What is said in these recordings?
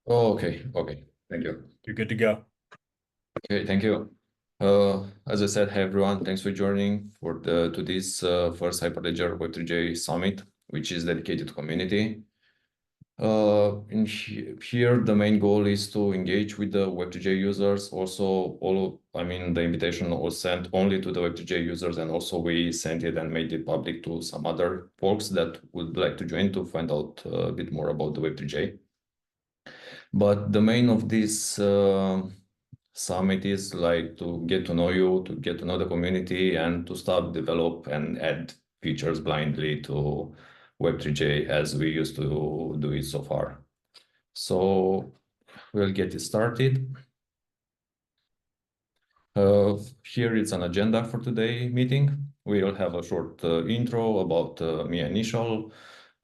Oh, okay. Thank you. You're good to go. Okay, thank you. As I said, hey everyone, thanks for joining to this first Hyperledger Web3j Summit, which is dedicated to community. Here, the main goal is to engage with the Web3j users. Also, the invitation was sent only to the Web3j users, and also we sent it and made it public to some other folks that would like to join to find out a bit more about the Web3j. But the main of this summit is like to get to know you, to get to know the community, and to start develop and add features blindly to Web3j as we used to do it so far. So we'll get it started. Here it's an agenda for today meeting. We'll have a short intro about me and Nishal,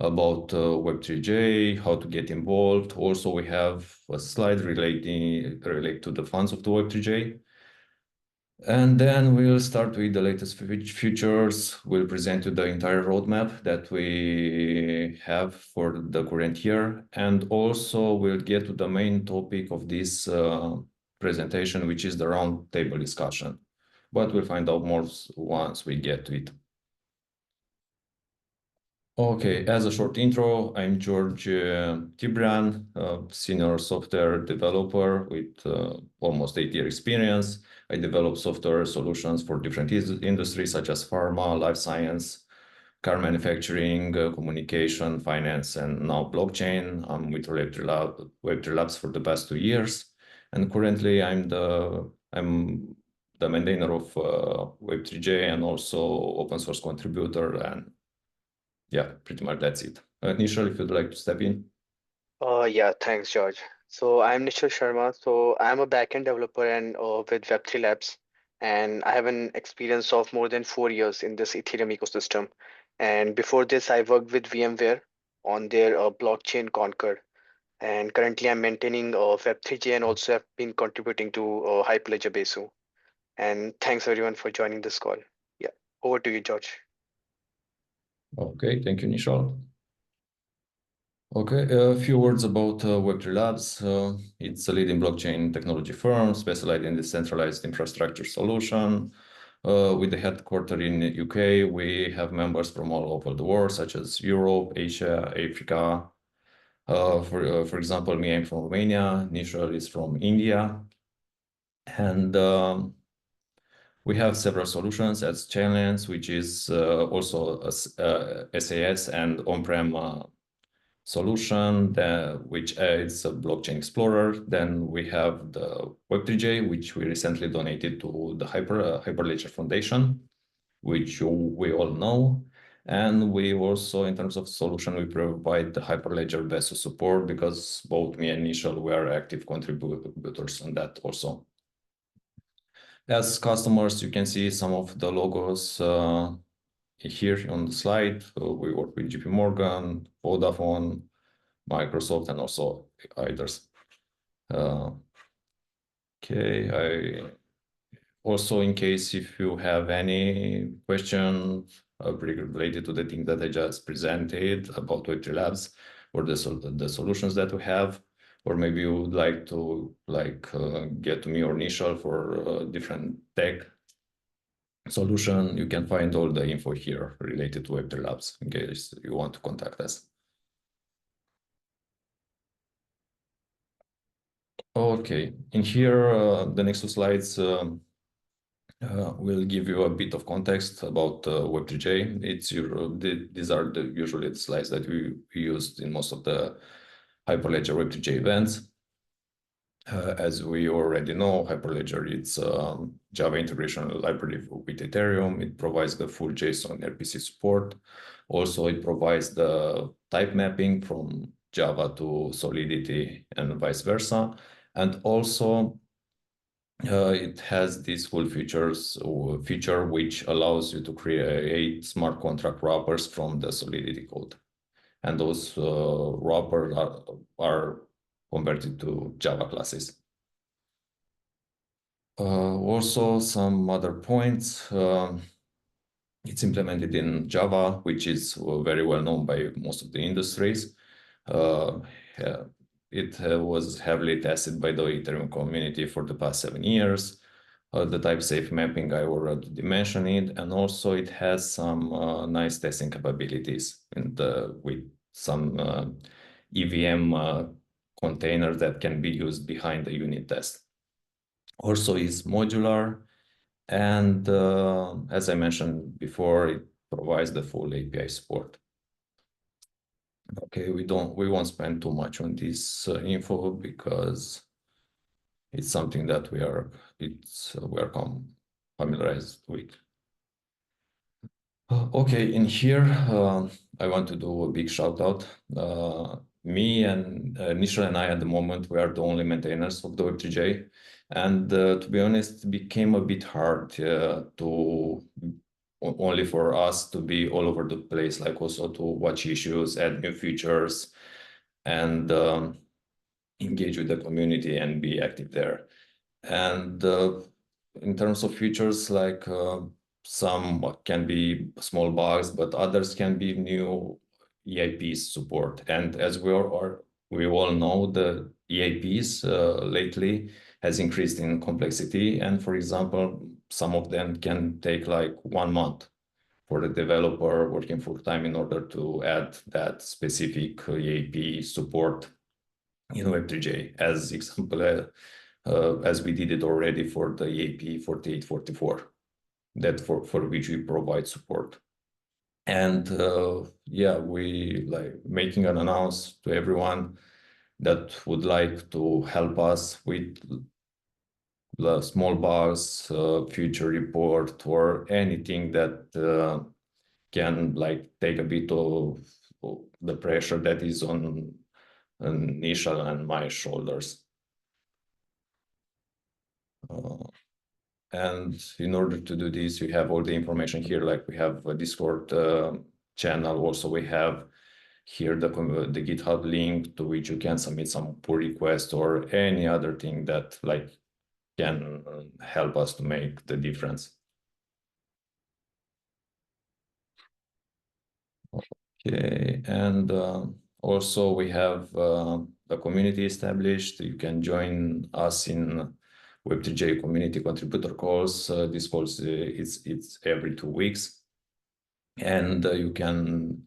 about Web3j, how to get involved. Also, we have a slide relate to the funds of the Web3j. And then we'll start with the latest features. We'll present you the entire roadmap that we have for the current year. And also we'll get to the main topic of this presentation, which is the roundtable discussion. But we'll find out more once we get to it. Okay, as a short intro, I'm George Tibran, senior software developer with almost 8-year experience. I develop software solutions for different industries such as pharma, life science, car manufacturing, communication, finance, and now blockchain. I'm with Web3 Labs for the past 2 years, and currently I'm the maintainer of Web3j and also open source contributor, and yeah, pretty much that's it. Nishal, if you'd like to step in. Yeah, thanks, George. So I'm Nishal Sharma. So I'm a backend developer and with Web3 Labs, and I have an experience of more than 4 years in this Ethereum ecosystem. And before this, I worked with VMware on their blockchain Conquer. And currently, I'm maintaining Web3j and also have been contributing to Hyperledger Besu. And thanks everyone for joining this call. Yeah, over to you, George. Okay, thank you, Nishal. Okay, a few words about Web3 Labs. It's a leading blockchain technology firm specialized in decentralized infrastructure solution. With the headquarters in the UK, we have members from all over the world, such as Europe, Asia, Africa. For example, me, I'm from Romania. Nishal is from India. And we have several solutions as Chainlens, which is also a SAS and on-prem solution which is a blockchain explorer. Then we have the Web3j, which we recently donated to the Hyperledger Foundation, which we all know. And we also, in terms of solution, we provide the Hyperledger Besu support because both me and Nishal were active contributors on that also. As customers, you can see some of the logos here on the slide. We work with JP Morgan, Vodafone, Microsoft, and also others. Okay, also, in case if you have any questions related to the thing that I just presented about Web3 Labs or the solutions that we have, or maybe you would like to get to me or Nishal for different tech solution, you can find all the info here related to Web3 Labs in case you want to contact us. Okay, in here, the next two slides will give you a bit of context about Web3j. These are usually the slides that we used in most of the Hyperledger Web3j events. As we already know, Hyperledger is Java integration library with Ethereum. It provides the full JSON RPC support. Also, it provides the type mapping from Java to Solidity and vice versa. And also, it has this cool feature which allows you to create smart contract wrappers from the Solidity code. And those wrappers are converted to Java classes. Also, some other points. It's implemented in Java, which is very well known by most of the industries. it was heavily tested by the Ethereum community for the past 7 years. The type safe mapping, I already mentioned it, and also it has some nice testing capabilities with some EVM containers that can be used behind the unit test. Also is modular, and as I mentioned before, it provides the full API support. Okay, we won't spend too much on this info because it's something that we are familiarized with. Okay, in here, I want to do a big shout out. Me and Nishal and I at the moment, we are the only maintainers of the Web3j. And to be honest, it became a bit hard only for us to be all over the place, like also to watch issues, add new features, and engage with the community and be active there. And in terms of features, like some can be small bugs, but others can be new EIPs support. And as we all know, the EIPs lately has increased in complexity. And for example, some of them can take like 1 month for the developer working full time in order to add that specific EIP support in Web3j, as example, as we did it already for the EAP 4844, that for which we provide support. And yeah, we like making an announce to everyone that would like to help us with the small bugs, future report, or anything that can like take a bit of the pressure that is on Nishal and my shoulders. And in order to do this, you have all the information here, like we have a Discord channel. Also, we have here the GitHub link to which you can submit some pull request or any other thing that like can help us to make the difference. Okay, and also we have a community established. You can join us in Web3j community contributor calls. This calls it's every 2 weeks, and you can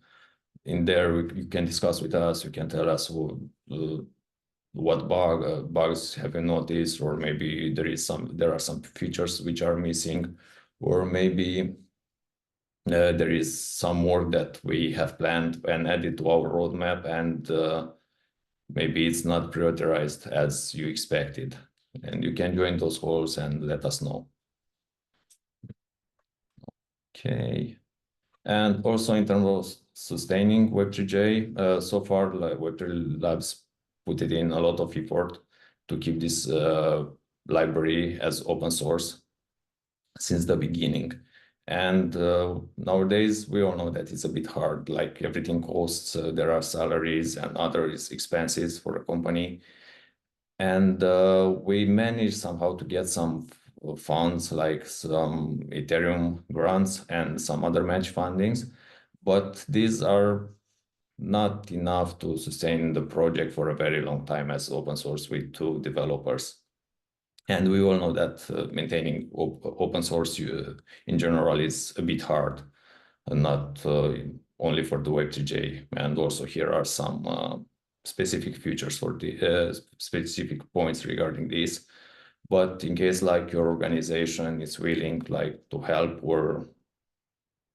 in there you can discuss with us. You can tell us what bugs have you noticed, or maybe there are some features which are missing, or maybe there is some work that we have planned and added to our roadmap, and maybe it's not prioritized as you expected. And you can join those calls and let us know. Okay. And also in terms of sustaining Web3j, so far like Web3 Labs put it in a lot of effort to keep this library as open source since the beginning. And nowadays, we all know that it's a bit hard, like everything costs, there are salaries and other expenses for a company. And we managed somehow to get some funds, like some Ethereum grants and some other match fundings, but these are not enough to sustain the project for a very long time as open source with 2 developers. And we all know that maintaining open source in general is a bit hard, not only for the Web3j. And also here are some specific features for the specific points regarding this. But in case like your organization is willing like to help or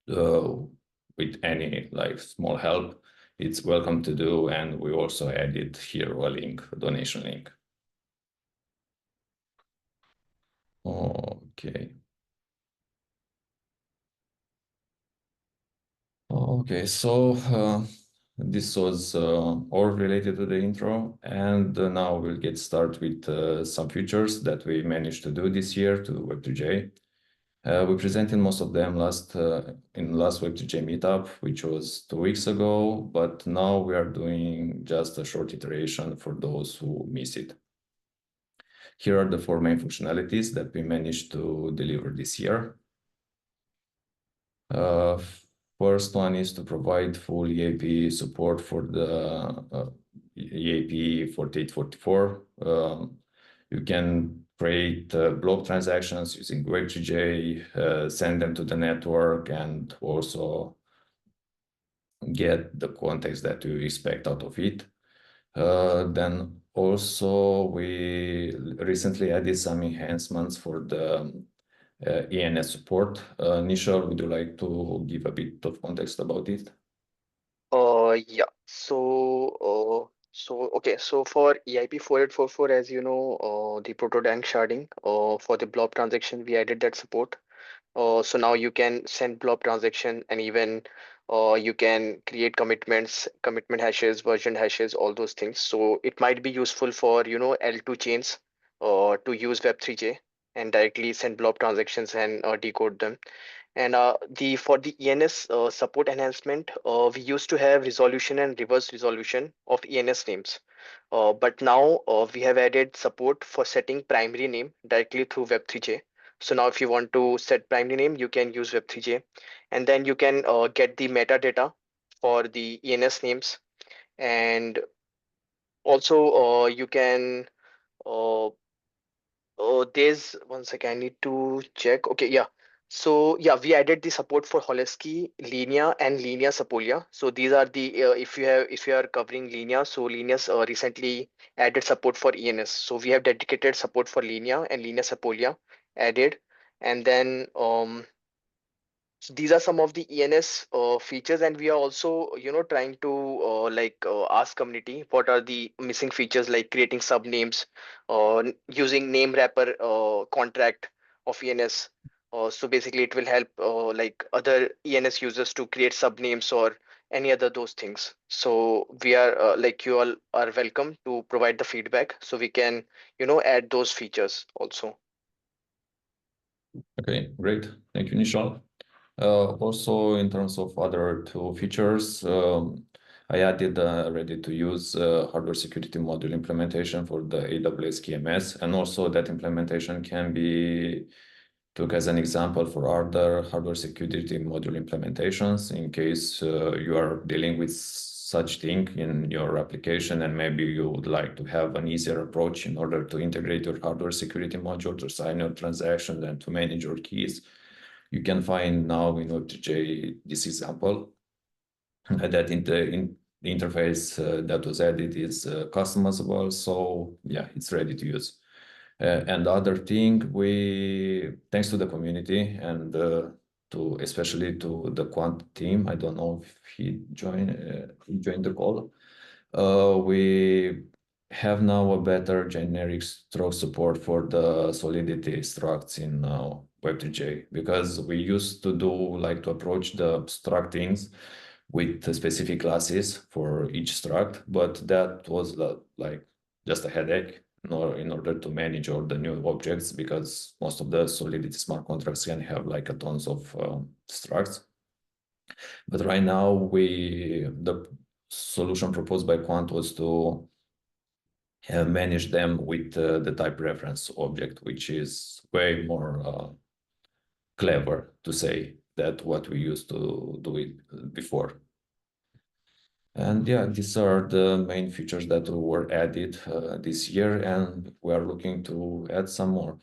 with any like small help, it's welcome to do. And we also added here a link, a donation link. Okay. Okay, so this was all related to the intro, and now we'll get started with some features that we managed to do this year to Web3j. We presented most of them in last Web3j meetup, which was 2 weeks ago, but now we are doing just a short iteration for those who miss it. Here are the 4 main functionalities that we managed to deliver this year. First one is to provide full EAP support for the EAP 4844. You can create block transactions using Web3j, send them to the network, and also get the context that you expect out of it. Then also we recently added some enhancements for the ENS support. Nishal, would you like to give a bit of context about it? Yeah. Okay. So for EIP 4844, as you know, the proto-dank sharding, for the blob transaction, we added that support. So now you can send blob transaction, and even you can create commitments, commitment hashes, version hashes, all those things. So it might be useful for, L2 chains to use Web3j and directly send blob transactions and decode them. And the for the ENS support enhancement, we used to have resolution and reverse resolution of ENS names. But now we have added support for setting primary name directly through Web3j. So now if you want to set primary name, you can use Web3j. And then you can get the metadata for the ENS names. And also you can uh, there's one second, I need to check. Okay, yeah. So yeah, we added the support for Holesky, Linea, and Linea Sapolia. So these are the if you are covering Linea, so Linea's recently added support for ENS. So we have dedicated support for Linea and Linea Sapolia added, and then so these are some of the ENS features, and we are also, trying to ask community what are the missing features, like creating subnames, using name wrapper contract of ENS. So basically, it will help like other ENS users to create subnames or any other those things. So we are like you all are welcome to provide the feedback, so we can, add those features also. Okay, great. Thank you, Nishal. Also, in terms of other two features, I added a ready-to-use hardware security module implementation for the AWS KMS, and also that implementation can be took as an example for other hardware security module implementations in case you are dealing with such thing in your application, and maybe you would like to have an easier approach in order to integrate your hardware security module to sign your transactions and to manage your keys. You can find now in Web3j this example that the interface that was added is customizable. So yeah, it's ready to use. And the other thing, thanks to the community and especially to the Quant team, I don't know if he joined the call. We have now a better generic struct support for the Solidity structs in Web3j, because we used to to approach the struct things with the specific classes for each struct, but that was like just a headache in order to manage all the new objects, because most of the Solidity smart contracts can have like a tons of structs. But right now, the solution proposed by Quant was to manage them with the type reference object, which is way more clever, to say, that what we used to do it before. And yeah, these are the main features that were added this year, and we are looking to add some more.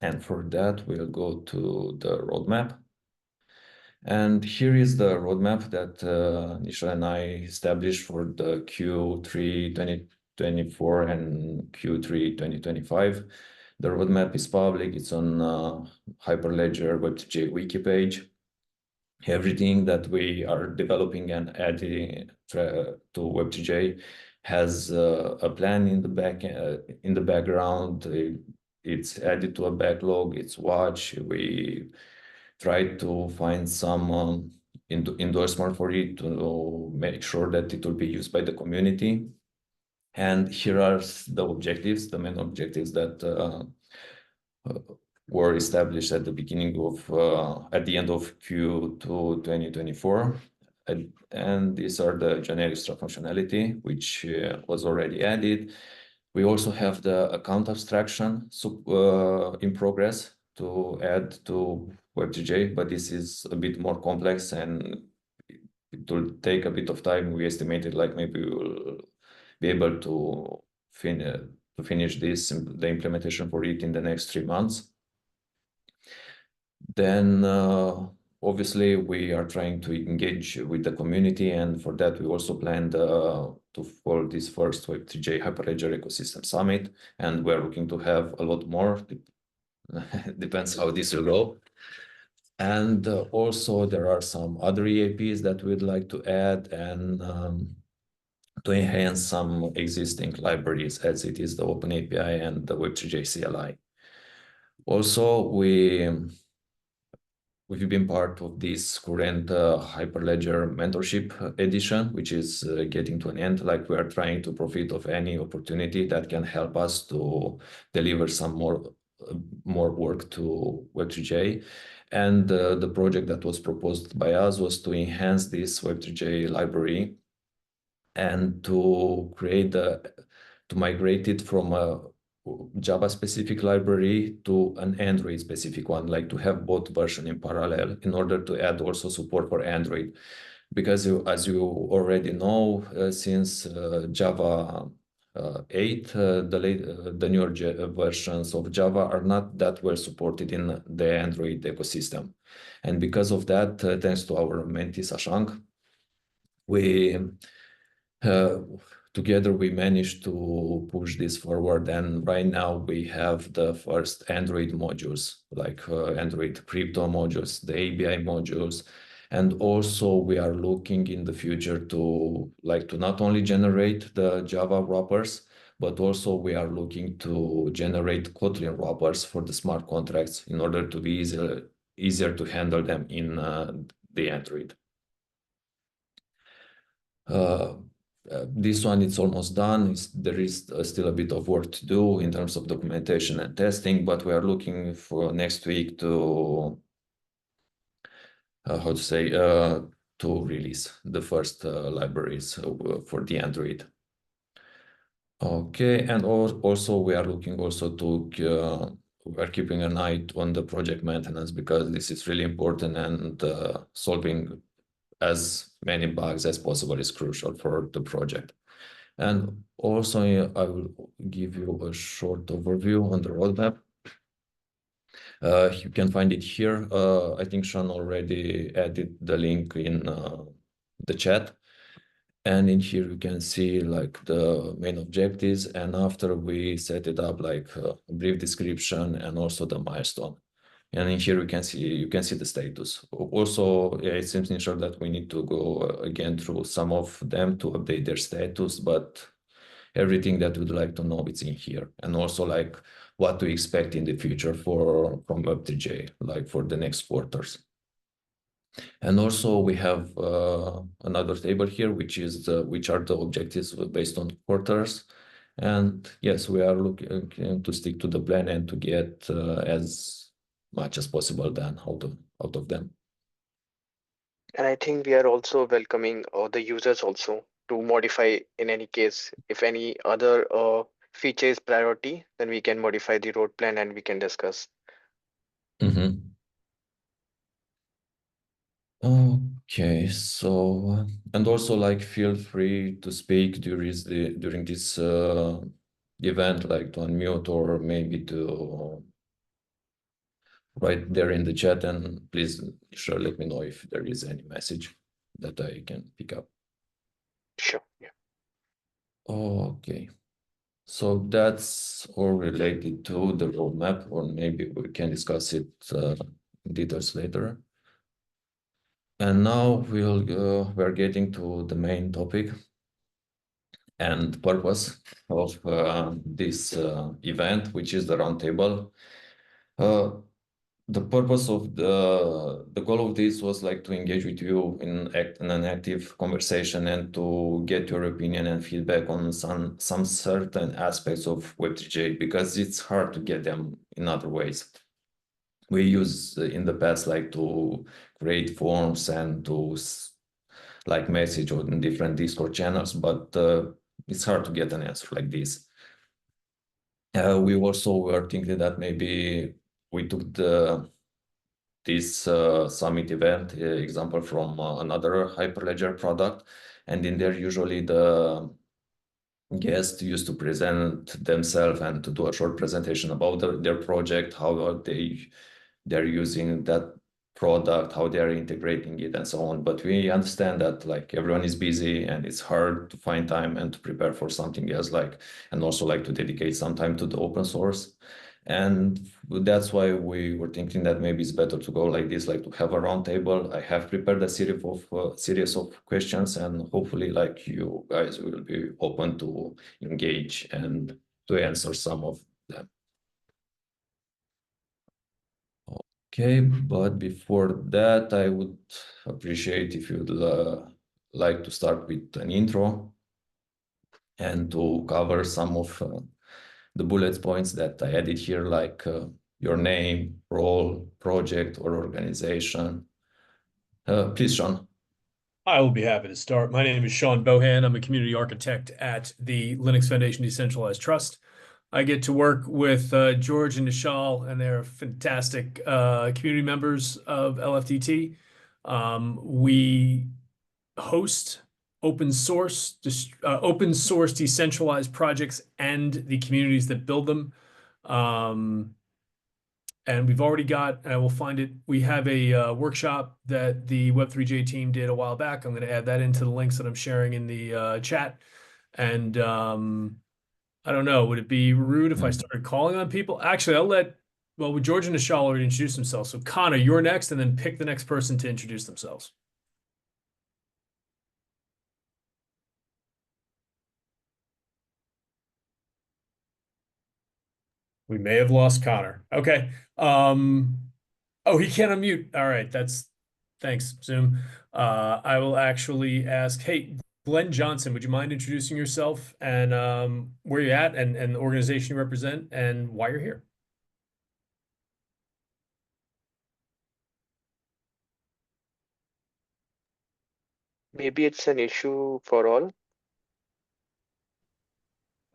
And for that, we'll go to the roadmap. And here is the roadmap that Nisha and I established for the Q3 2024 and Q3 2025. The roadmap is public. It's on Hyperledger Web3j wiki page. Everything that we are developing and adding to Web3j has a plan in the background. It's added to a backlog. It's watched. We try to find some endorsement for it to make sure that it will be used by the community. And here are the objectives, the main objectives that were established at the beginning at the end of Q2 2024. And these are the generic struct functionality, which was already added. We also have the account abstraction in progress to add to Web3j, but this is a bit more complex and it will take a bit of time. We estimated like maybe we'll be able to finish the implementation for it in the next 3 months. Then obviously we are trying to engage with the community, and for that we also planned to hold this first Web3j Hyperledger Ecosystem Summit, and we're looking to have a lot more. Depends how this will go. And also there are some other EAPs that we'd like to add, and to enhance some existing libraries as it is the Open API and the Web3j CLI. Also, we've been part of this current Hyperledger mentorship edition, which is getting to an end. Like, we are trying to profit of any opportunity that can help us to deliver some more work to Web3j. And the project that was proposed by us was to enhance this Web3j library and to migrate it from a Java specific library to an Android specific one, like to have both versions in parallel in order to add also support for Android. Because as you already know, since Java 8, the newer versions of Java are not that well supported in the Android ecosystem. And because of that, thanks to our mentee Sashank, we together we managed to push this forward, and right now we have the first Android modules, like Android crypto modules, the ABI modules, and also we are looking in the future to not only generate the Java wrappers, but also we are looking to generate Kotlin wrappers for the smart contracts in order to be easier to handle them in the Android. This one, it's almost done. There is still a bit of work to do in terms of documentation and testing, but we are looking for next week to to release the first libraries for the Android. Okay, and also we are looking also to we're keeping an eye on the project maintenance, because this is really important, and solving as many bugs as possible is crucial for the project. And also, I will give you a short overview on the roadmap. You can find it here. I think Sean already added the link in the chat. And in here you can see like the main objectives, and after we set it up, like a brief description and also the milestone. And in here you can see the status. Also, yeah, it seems sure that we need to go again through some of them to update their status, but everything that we'd like to know, it's in here. And also like what to expect in the future from Web3j, like for the next quarters. And also we have another table here, which are the objectives based on quarters. And yes, we are looking to stick to the plan and to get as much as possible done out of them. And I think we are also welcoming the users also to modify in any case. If any other feature is priority, then we can modify the road plan and we can discuss. Okay, so and also like feel free to speak during this event, like to unmute or maybe to write there in the chat, and please sure let me know if there is any message that I can pick up. Sure. Yeah. Okay, so that's all related to the roadmap, or maybe we can discuss it in details later. And now we're getting to the main topic and purpose of this event, which is the roundtable. The purpose of the goal of this was like to engage with you in an active conversation and to get your opinion and feedback on some certain aspects of Web3j, because it's hard to get them in other ways. We use in the past like to create forms and to like message on different Discord channels, but it's hard to get an answer like this. We also were thinking that maybe we took this summit event example from another Hyperledger product, and in there usually guests used to present themselves and to do a short presentation about their project, how they're using that product, how they're integrating it, and so on. But we understand that like everyone is busy and it's hard to find time and to prepare for something else, like, and also like to dedicate some time to the open source. And that's why we were thinking that maybe it's better to go like this, like to have a roundtable. I have prepared a series of questions, and hopefully, like you guys will be open to engage and to answer some of them. Okay, but before that, I would appreciate if you'd like to start with an intro and to cover some of the bullet points that I added here, like your name, role, project, or organization. Please, Sean. I will be happy to start. My name is Sean Bohan. I'm a community architect at the Linux Foundation Decentralized Trust. I get to work with George and Nishal, and they're fantastic community members of LFDT. We host open source decentralized projects and the communities that build them. And we've already got, and I will find it, we have a workshop that the Web3j team did a while back. I'm going to add that into the links that I'm sharing in the chat. And I don't know, would it be rude if I started calling on people? Actually, well, George and Nishal already introduced themselves. So Connor, you're next, and then pick the next person to introduce themselves. We may have lost Connor. Okay. Oh, he can't unmute. All right. Thanks, Zoom. I will actually ask, hey, Glenn Johnson, would you mind introducing yourself and where you're at and the organization you represent and why you're here? Maybe it's an issue for all.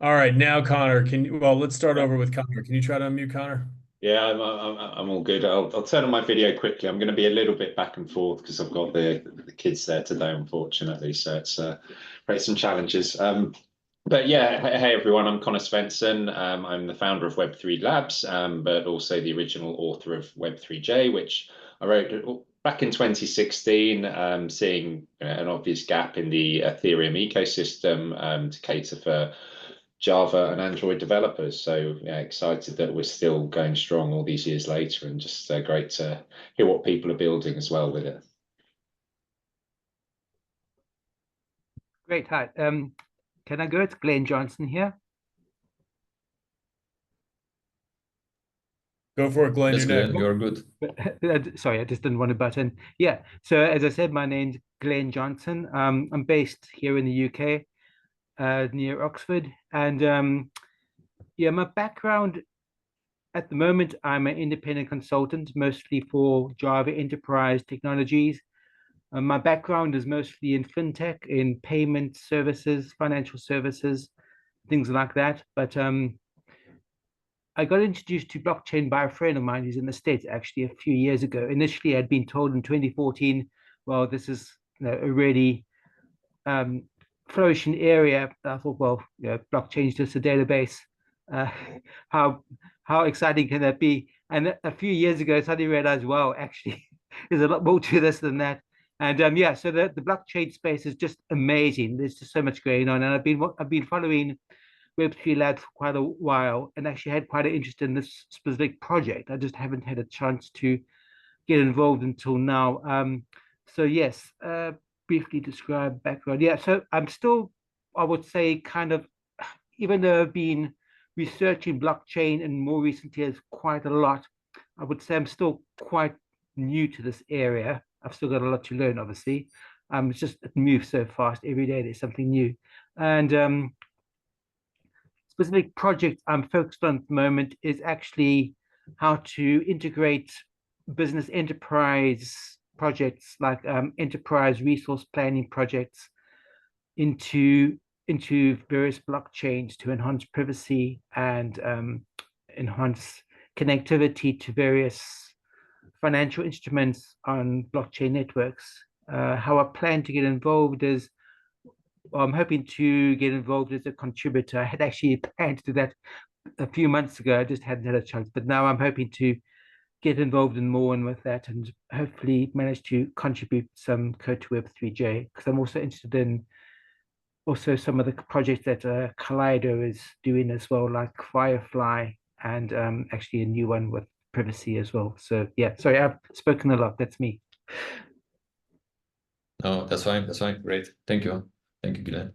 All right, now Connor, let's start over with Connor. Can you try to unmute Connor? Yeah, I'm all good. I'll turn on my video quickly. I'm going to be a little bit back and forth because I've got the kids there today, unfortunately. So it's creates some challenges. But yeah, hey everyone, I'm Connor Svensson. I'm the founder of Web3 Labs, but also the original author of Web3j, which I wrote back in 2016, seeing an obvious gap in the Ethereum ecosystem to cater for Java and Android developers. So yeah, excited that we're still going strong all these years later, and just great to hear what people are building as well with it. Great. Hi. Can I go? It's Glenn Johnson here. Go for it, Glenn. Yes, You're Glenn, you're good. Sorry, I just didn't want a button. Yeah. So as I said, my name's Glenn Johnson. I'm based here in the UK, near Oxford, and yeah, my background at the moment, I'm an independent consultant, mostly for Java enterprise technologies. My background is mostly in fintech, in payment services, financial services, things like that. But I got introduced to blockchain by a friend of mine who's in the States actually a few years ago. Initially, I'd been told in 2014, well, this is a really flourishing area. I thought, well, blockchain is just a database. Uh, how exciting can that be? And a few years ago, I suddenly realized, wow, actually, there's a lot more to this than that. And yeah, so the blockchain space is just amazing. There's just so much going on, and I've been following Web3 Labs for quite a while, and actually had quite an interest in this specific project. I just haven't had a chance to get involved until now. So yes, briefly describe background. Yeah, so I'm still, I would say, kind of, even though I've been researching blockchain and more recent years quite a lot, I would say I'm still quite new to this area. I've still got a lot to learn, obviously. It's just, it moves so fast. Every day there's something new. And specific project I'm focused on at the moment is actually how to integrate business enterprise projects like enterprise resource planning projects into various blockchains to enhance privacy and enhance connectivity to various financial instruments on blockchain networks. How I plan to get involved is I'm hoping to get involved as a contributor. I had actually planned to do that a few months ago. I just hadn't had a chance, but now I'm hoping to get involved in more and with that, and hopefully manage to contribute some code to Web3j, because I'm also interested in also some of the projects that Kaleido is doing as well, like Firefly, and actually a new one with privacy as well. So yeah, sorry, I've spoken a lot. That's me. No, that's fine. That's fine. Great. Thank you. Thank you, Glenn.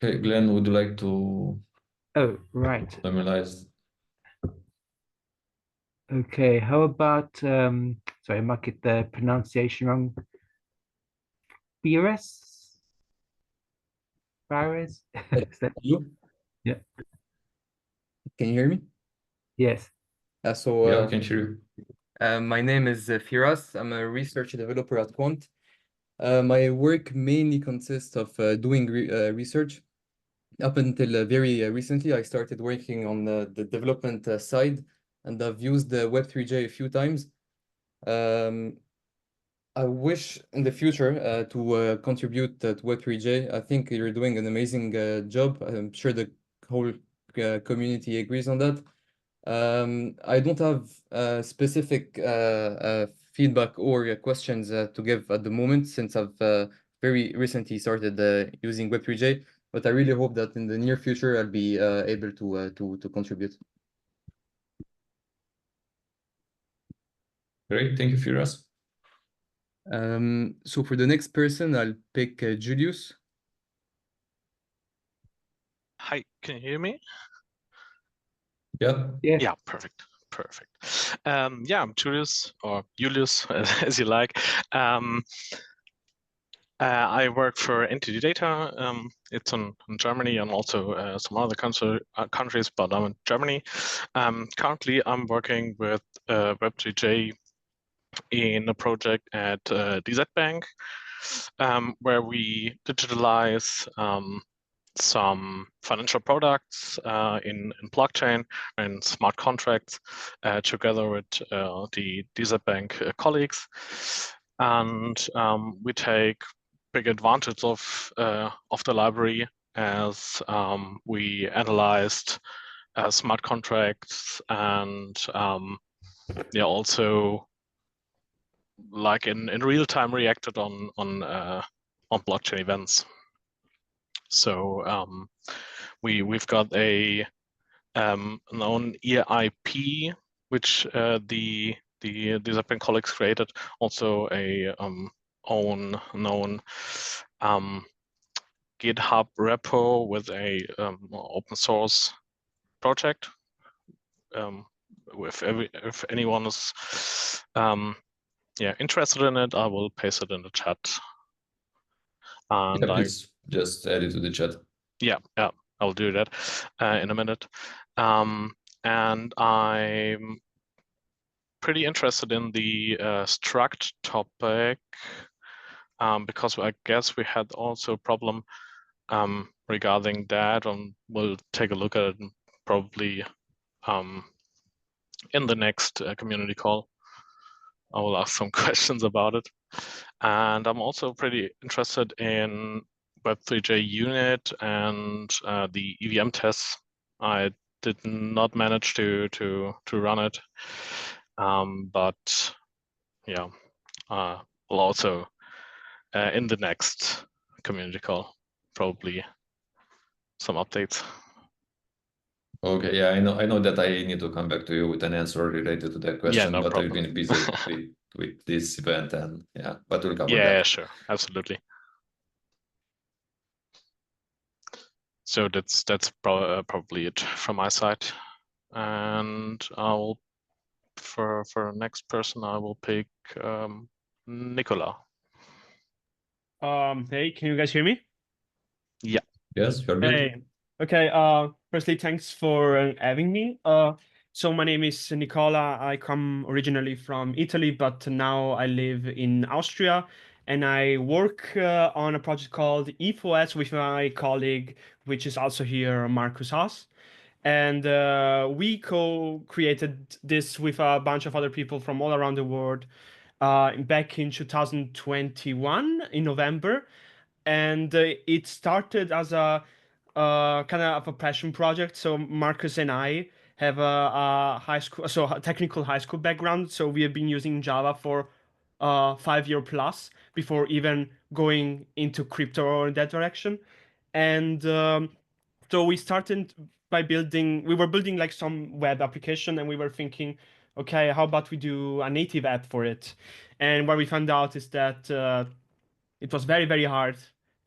Okay, Glenn, would you like to Oh, right. summarize? Okay, how about sorry, I might get the pronunciation wrong. Fires? Fires? Is that You? Yeah. Can you hear me? Yes. Yeah, I can hear you. My name is Firas. I'm a research developer at Quant. My work mainly consists of doing research. Up until very recently, I started working on the development side, and I've used the Web3j a few times. I wish in the future to contribute to Web3j. I think you're doing an amazing job. I'm sure the whole community agrees on that. I don't have specific feedback or questions to give at the moment, since I've very recently started using Web3j, but I really hope that in the near future I'll be able to contribute. Great. Thank you, Firas. So for the next person, I'll pick Julius. Hi, can you hear me? Yeah. Yeah. Yeah, perfect. Perfect. Yeah, I'm Julius, or Julius, as you like. I work for Entity Data. It's in Germany and also some other countries, but I'm in Germany. Currently, I'm working with Web3j in a project at DZ Bank, where we digitalize some financial products in blockchain and smart contracts together with the DZ Bank colleagues. And we take big advantage of the library, as we analyzed smart contracts and yeah, also like in real time reacted on blockchain events. So we've got a known EIP, which the Zeppelin colleagues created, also a own known GitHub repo with a open source project. If anyone is yeah, interested in it, I will paste it in the chat. And Yeah, please just add it to the chat. Yeah, I'll do that in a minute. And I'm pretty interested in the struct topic, because I guess we had also a problem regarding that, and we'll take a look at it probably in the next community call. I will ask some questions about it. And I'm also pretty interested in Web3j unit and the EVM tests. I did not manage to run it, but yeah, we'll also in the next community call probably some updates. Okay, yeah, I know that I need to come back to you with an answer related to that question, Yeah, no but problem. I've been busy with this event, and yeah, but we'll cover Yeah, that. sure, absolutely. So that's probably it from my side, and I'll for next person I will pick Nicola. Hey, can you guys hear me? Yeah. Yes, you're good. Hey. Okay. Firstly, thanks for having me. So my name is Nicola. I come originally from Italy, but now I live in Austria, and I work on a project called EFOS with my colleague, which is also here, Marcus Haas. And we co-created this with a bunch of other people from all around the world. back in 2021 in November, and it started as a kind of a passion project. So Marcus and I have a high school, so a technical high school background. So we have been using Java for 5 year plus before even going into crypto or in that direction. And so we started by we were building like some web application, and we were thinking, okay, how about we do a native app for it? And what we found out is that it was very, very hard,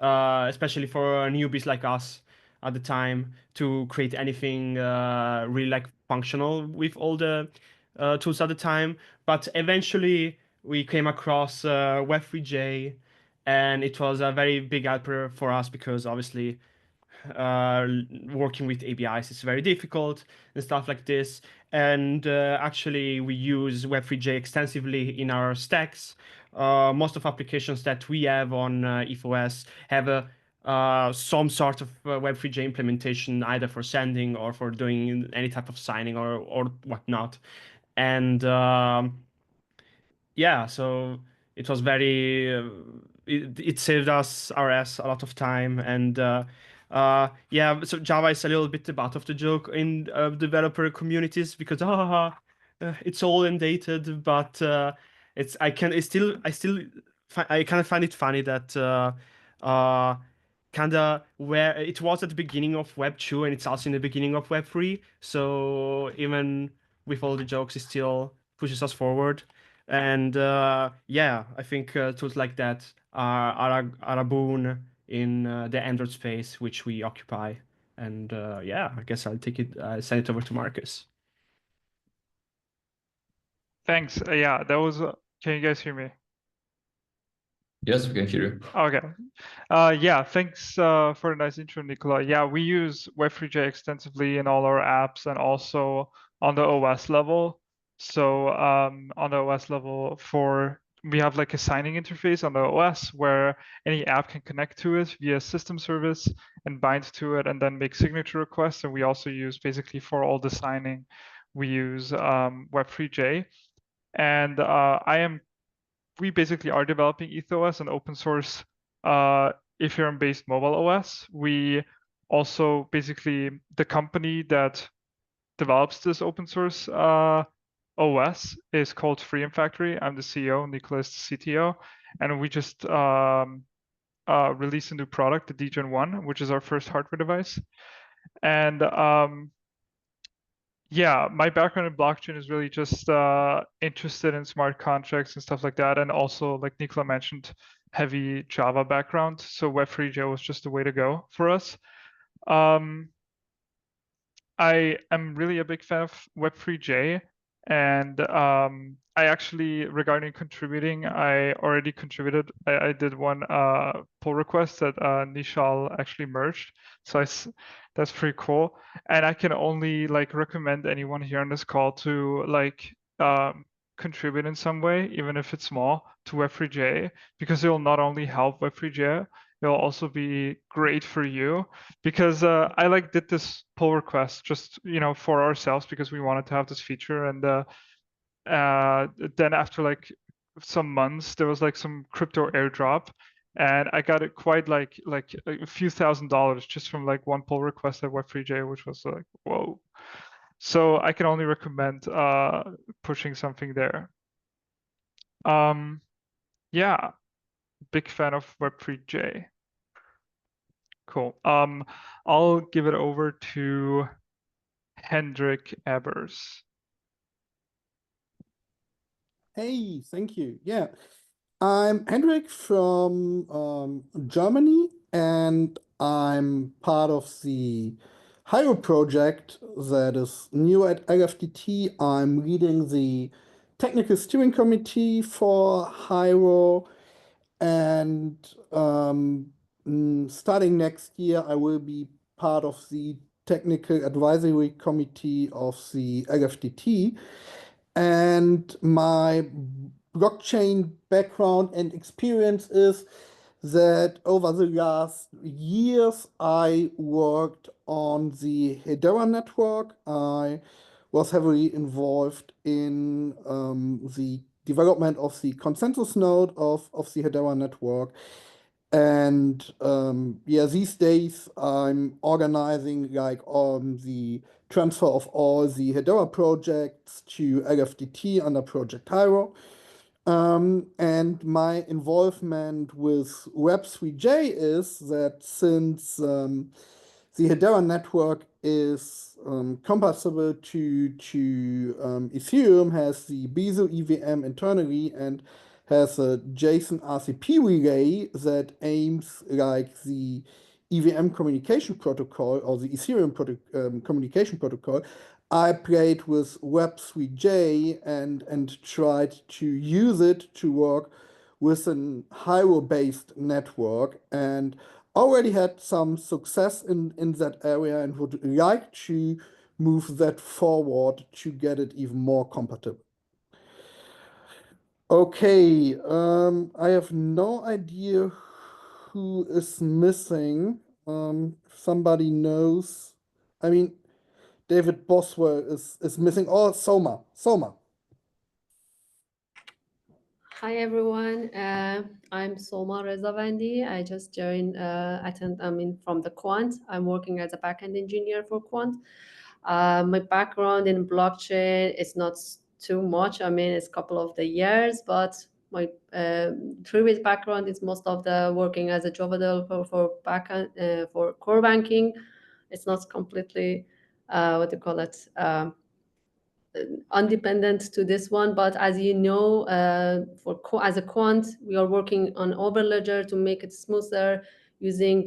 especially for newbies like us at the time, to create anything really like functional with all the tools at the time. But eventually we came across Web3j, and it was a very big helper for us because obviously working with APIs is very difficult and stuff like this. And actually, we use Web3j extensively in our stacks. Most of applications that we have on EthOS have some sort of Web3j implementation, either for sending or for doing any type of signing or whatnot. And yeah, so it was very it saved us our ass a lot of time. And yeah, so Java is a little bit the butt of the joke in developer communities because it's all undated, but I kind of find it funny that kind of where it was at the beginning of Web 2 and it's also in the beginning of Web 3, so even with all the jokes it still pushes us forward. And yeah, I think tools like that are a boon in the Android space, which we occupy. And yeah, I guess I'll send it over to Marcus. Thanks. Yeah, that was. Can you guys hear me? Yes, we can hear you. Okay. Yeah, thanks for the nice intro, Nicola. Yeah, we use Web3j extensively in all our apps and also on the OS level. So on the OS level, we have like a signing interface on the OS where any app can connect to it via system service and bind to it and then make signature requests. And we also use basically for all the signing, we use Web3j. And we basically are developing EthOS, an open source Ethereum-based mobile OS. We also basically, the company that develops this open source OS is called Freedom Factory. I'm the CEO, Nicolas the CTO, and we just released a new product, the Degen 1, which is our first hardware device. And yeah, my background in blockchain is really just interested in smart contracts and stuff like that. And also, like Nicola mentioned, heavy Java background. So Web3j was just the way to go for us. I am really a big fan of Web3j. And I actually, regarding contributing, I already contributed. I did one pull request that Nishal actually merged. So that's pretty cool. And I can only like recommend anyone here on this call to like contribute in some way, even if it's small, to Web3j, because it will not only help Web3j, it'll also be great for you. Because I like did this pull request just for ourselves because we wanted to have this feature. And then after like some months, there was like some crypto airdrop. And I got it quite like a few $1,000s just from like one pull request at Web3j, which was like, whoa. So I can only recommend pushing something there. Yeah, big fan of Web3j. Cool. I'll give it over to Hendrik Ebers. Hey, thank you. Yeah, I'm Hendrik from Germany, and I'm part of the Hyro project that is new at LFDT. I'm leading the technical steering committee for Hyro, and starting next year, I will be part of the technical advisory committee of the LFDT. And my blockchain background and experience is that over the last years, I worked on the Hedera network. I was heavily involved in the development of the consensus node of the Hedera network. And yeah, these days I'm organizing like the transfer of all the Hedera projects to LFDT under Project Hyro. And my involvement with Web3j is that since the Hedera network is compatible to Ethereum, has the Bezo EVM internally, and has a JSON RCP relay that aims like the EVM communication protocol or the Ethereum communication protocol. I played with Web3j and tried to use it to work with an Hyro-based network, and already had some success in that area and would like to move that forward to get it even more compatible. Okay, I have no idea who is missing. If somebody knows, I mean, David Boswell is missing. Oh, Soma. Hi everyone, I'm Soma Rezavandi. I just joined, from the Quant. I'm working as a backend engineer for Quant. My background in blockchain is not too much. I mean, it's a couple of the years, but my previous background is most of the working as a Java developer for backend, for core banking. It's not completely, independent to this one, but as you know, as a quant, we are working on Overledger to make it smoother using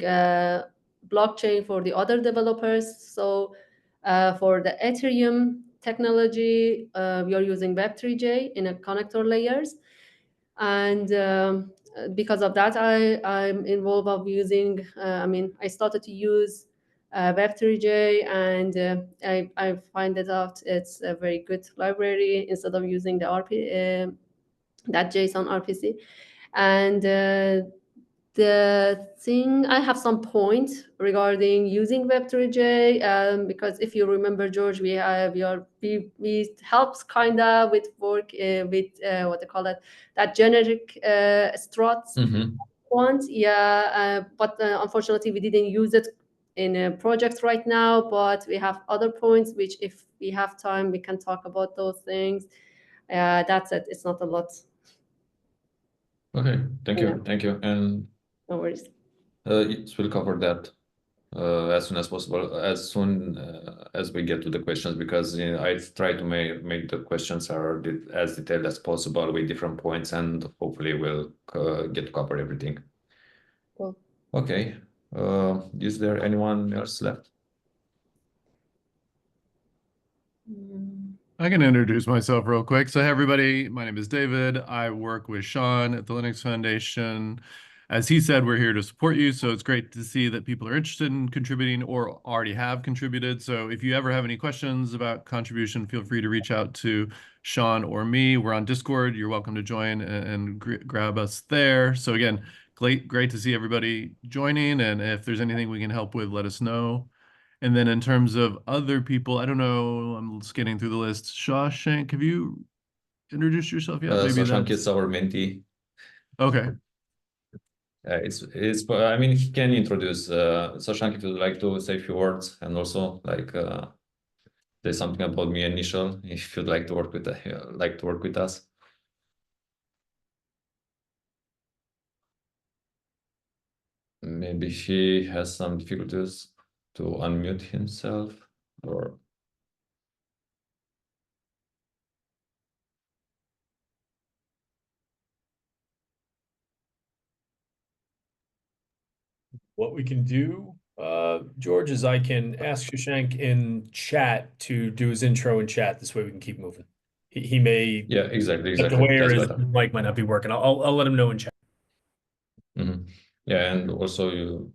blockchain for the other developers. So for the Ethereum technology, we are using Web3j in a connector layers, and because of that, I'm involved of using. I started to use Web3j, and I find it out it's a very good library instead of using the that JSON RPC. And the thing, I have some points regarding using Web3j, because if you remember, George, we helps kinda with work with what they call it, that generic struts. Quant, yeah, but unfortunately we didn't use it in a project right now, but we have other points which if we have time we can talk about those things. That's it, it's not a lot. Okay, thank you, Yeah. thank you. And No worries. we'll cover that as soon as possible, as soon as we get to the questions, because I try to make the questions are as detailed as possible with different points, and hopefully we'll get to cover everything. Cool. Okay, is there anyone else left? I can introduce myself real quick. So, hey, everybody, my name is David. I work with Sean at the Linux Foundation. As he said, we're here to support you. So it's great to see that people are interested in contributing or already have contributed. So if you ever have any questions about contribution, feel free to reach out to Sean or me. We're on Discord. You're welcome to join and grab us there. So again, great to see everybody joining. And if there's anything we can help with, let us know. And then in terms of other people, I don't know, I'm scanning through the list. Shawshank, have you introduced yourself yet? Maybe Shawshank is our mentee. Okay. I mean, he can introduce Shawshank if you'd like to say a few words, and also like say something about me initial if you'd like to work with us. Maybe he has some difficulties to unmute himself, or What we can do, George, is I can ask Shashank in chat to do his intro in chat. This way we can keep moving. He may yeah, exactly. step away, or his better. mic might not be working. I'll let him know in chat. Yeah, and also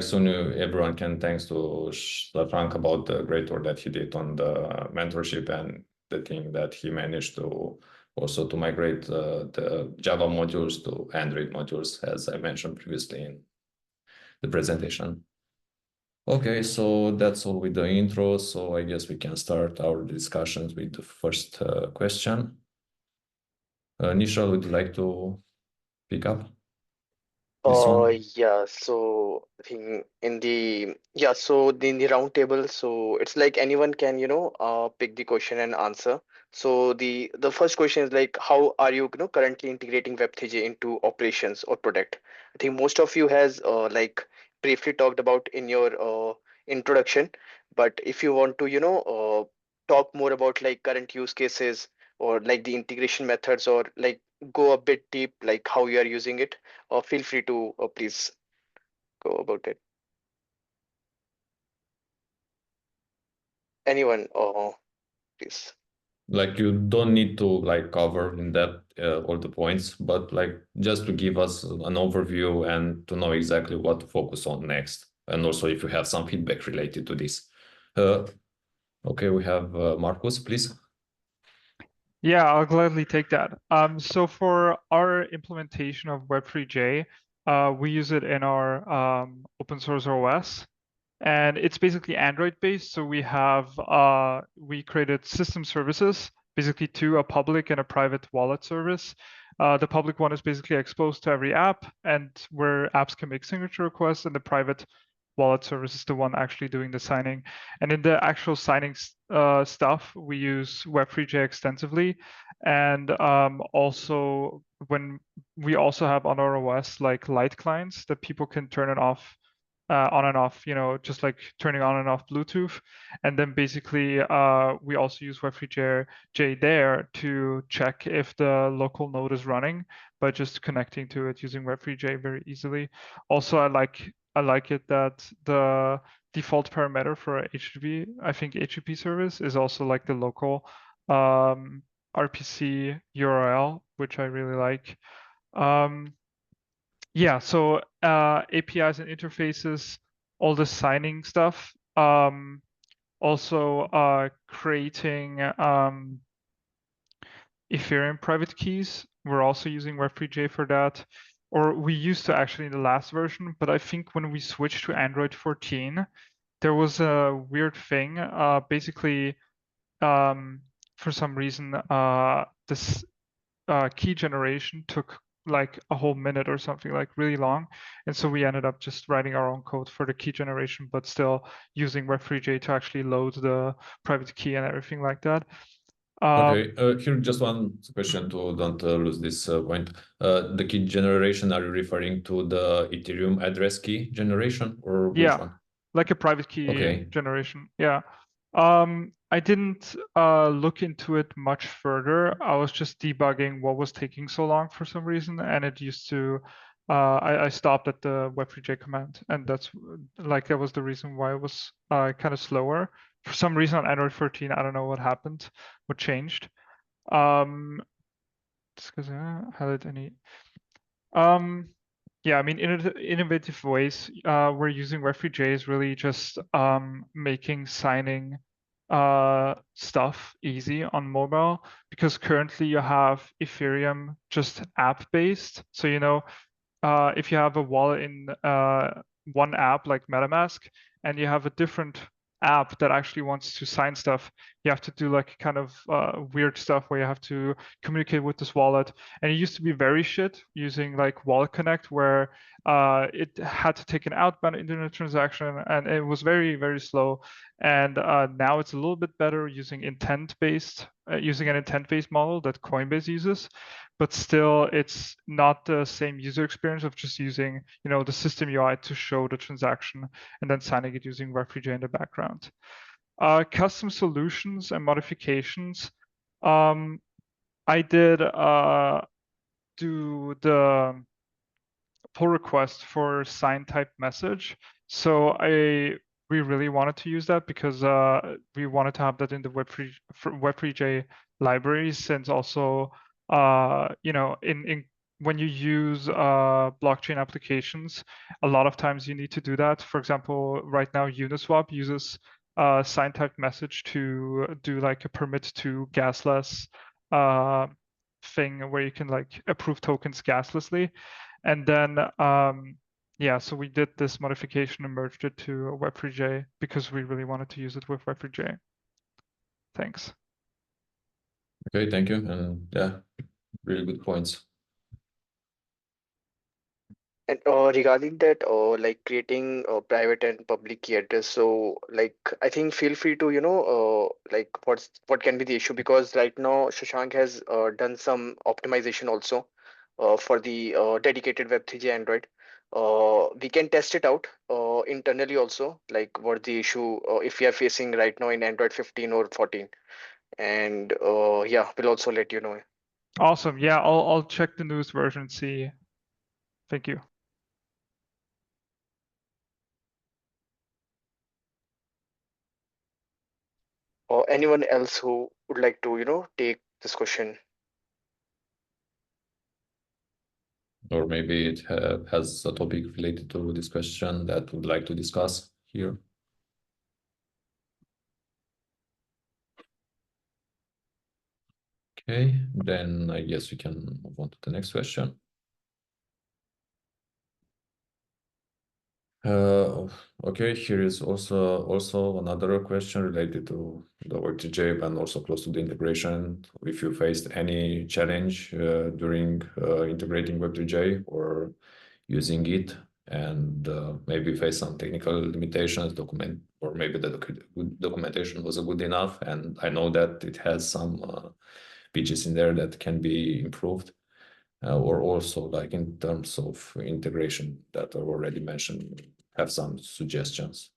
soon everyone can thanks to Shashank about the great work that he did on the mentorship and the thing that he managed to also to migrate the Java modules to Android modules, as I mentioned previously in the presentation. Okay, so that's all with the intro. So I guess we can start our discussions with the first question. Nishal, would you like to pick up this one? Yeah, so I think in the so in the round table, so it's like anyone can, pick the question and answer. So the first question is like, how are you, currently integrating Web3j into operations or product? I think most of you has like briefly talked about in your introduction, but if you want to, talk more about like current use cases or like the integration methods or like go a bit deep, like how you are using it, feel free to please go about it. Anyone, please. Like you don't need to like cover in depth all the points, but like just to give us an overview and to know exactly what to focus on next. And also if you have some feedback related to this. Okay, we have Marcus, please. Yeah, I'll gladly take that. So for our implementation of Web3j, we use it in our open source OS, and it's basically Android based. So we created system services, basically two, a public and a private wallet service. The public one is basically exposed to every app and where apps can make signature requests, and the private wallet service is the one actually doing the signing. And in the actual signing stuff, we use Web3j extensively. And also when we also have on our OS like light clients that people can turn it off, on and off, just like turning on and off Bluetooth. And then basically we also use Web3j there to check if the local node is running by just connecting to it using Web3j very easily. Also, I like it that the default parameter for HTTP, I think HTTP service is also like the local RPC URL, which I really like. Yeah, so APIs and interfaces, all the signing stuff. Also creating Ethereum private keys. We're also using Web3j for that. Or we used to actually in the last version, but I think when we switched to Android 14, there was a weird thing. Basically, for some reason, this key generation took like a whole minute or something, like really long. And so we ended up just writing our own code for the key generation, but still using Web3j to actually load the private key and everything like that. Okay, here just one question to don't lose this point. The key generation, are you referring to the Ethereum address key generation or which one? Like a private key generation. Yeah. I didn't look into it much further. I was just debugging what was taking so long for some reason, and it used to. I stopped at the Web3j command, and that was the reason why it was kind of slower. For some reason on Android 14, I don't know what happened, what changed. Just because I highlight any. Yeah, I mean, innovative ways. We're using Web3j is really just making signing stuff easy on mobile, because currently you have Ethereum just app-based. So, if you have a wallet in one app like MetaMask, and you have a different app that actually wants to sign stuff, you have to do like kind of weird stuff where you have to communicate with this wallet. And it used to be very shit using like Wallet Connect, where it had to take an outbound internet transaction, and it was very, very slow. And now it's a little bit better using using an intent-based model that Coinbase uses, but still it's not the same user experience of just using, the system UI to show the transaction and then signing it using Web3j in the background. Custom solutions and modifications. I did do the pull request for sign type message. So we really wanted to use that because we wanted to have that in the Web3j libraries, since also in when you use blockchain applications, a lot of times you need to do that. For example, right now Uniswap uses sign type message to do like a permit to gasless thing where you can like approve tokens gaslessly. And then yeah, so we did this modification and merged it to Web3j because we really wanted to use it with Web3j. Thanks. Okay, thank you. And yeah, really good points. And regarding that, like creating a private and public key address, so like I think feel free to like what can be the issue, because right now Shashank has done some optimization also for the dedicated Web3j Android. We can test it out internally also, like what the issue if we are facing right now in Android 15 or 14, and yeah, we'll also let you know. Awesome. Yeah, I'll check the newest version and see. Thank you. Or anyone else who would like to take this question? Or maybe it has a topic related to this question that would like to discuss here. Okay, then I guess we can move on to the next question. Okay, here is also another question related to the Web3j and also close to the integration. If you faced any challenge during integrating Web3j or using it, and maybe face some technical limitations, or maybe the documentation wasn't good enough. And I know that it has some pitches in there that can be improved. Or also like in terms of integration that I already mentioned, have some suggestions.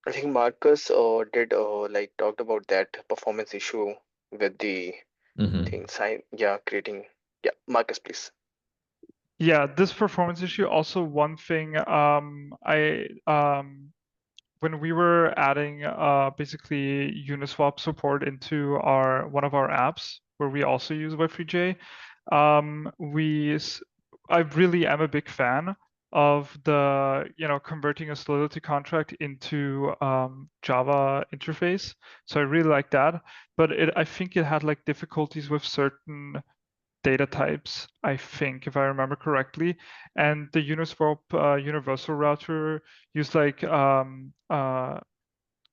I think Marcus did like talked about that performance issue with the things. Creating. Yeah, Marcus, please. Yeah, this performance issue, also one thing when we were adding basically Uniswap support into one of our apps where we also use Web3j, I really am a big fan of the converting a Solidity contract into Java interface. So I really like that, but I think it had like difficulties with certain data types, I think, if I remember correctly. And the Uniswap universal router used like not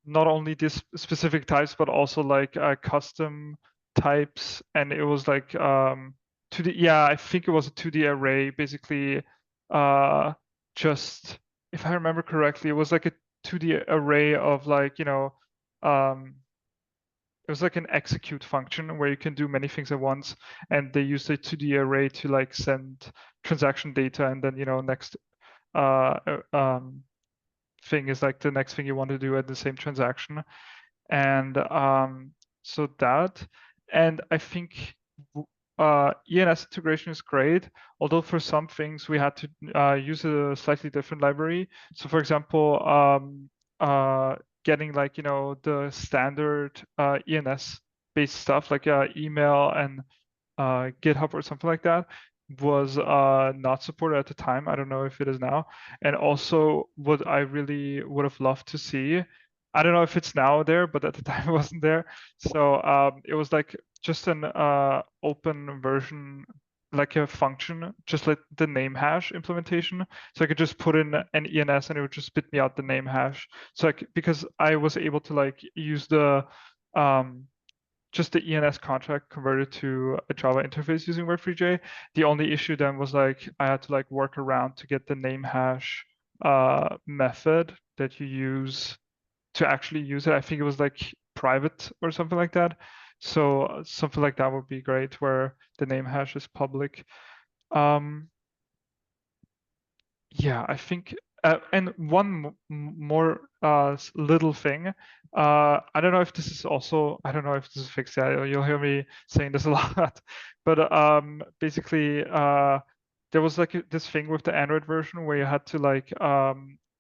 only these specific types, but also like custom types. And it was like 2D, yeah, I think it was a 2D array, basically just, if I remember correctly, it was like a 2D array of like, it was like an execute function where you can do many things at once, and they use the 2D array to like send transaction data, and then next thing is like the next thing you want to do at the same transaction, and so that, and I think ENS integration is great, although for some things we had to use a slightly different library. So for example, getting like the standard ENS based stuff like email and GitHub or something like that was not supported at the time. I don't know if it is now. And also what I really would have loved to see, I don't know if it's now there, but at the time it wasn't there. So it was like just an open version, like a function, just like the name hash implementation. So I could just put in an ENS and it would just spit me out the name hash. So because I was able to like use the just the ENS contract converted to a Java interface using Web3j. The only issue then was like I had to like work around to get the name hash method that you use to actually use it. I think it was like private or something like that. So something like that would be great, where the name hash is public. Yeah, I think, and one more little thing. I don't know if this is also, I don't know if this is fixed. Yeah, you'll hear me saying this a lot, but basically, there was like this thing with the Android version where you had to like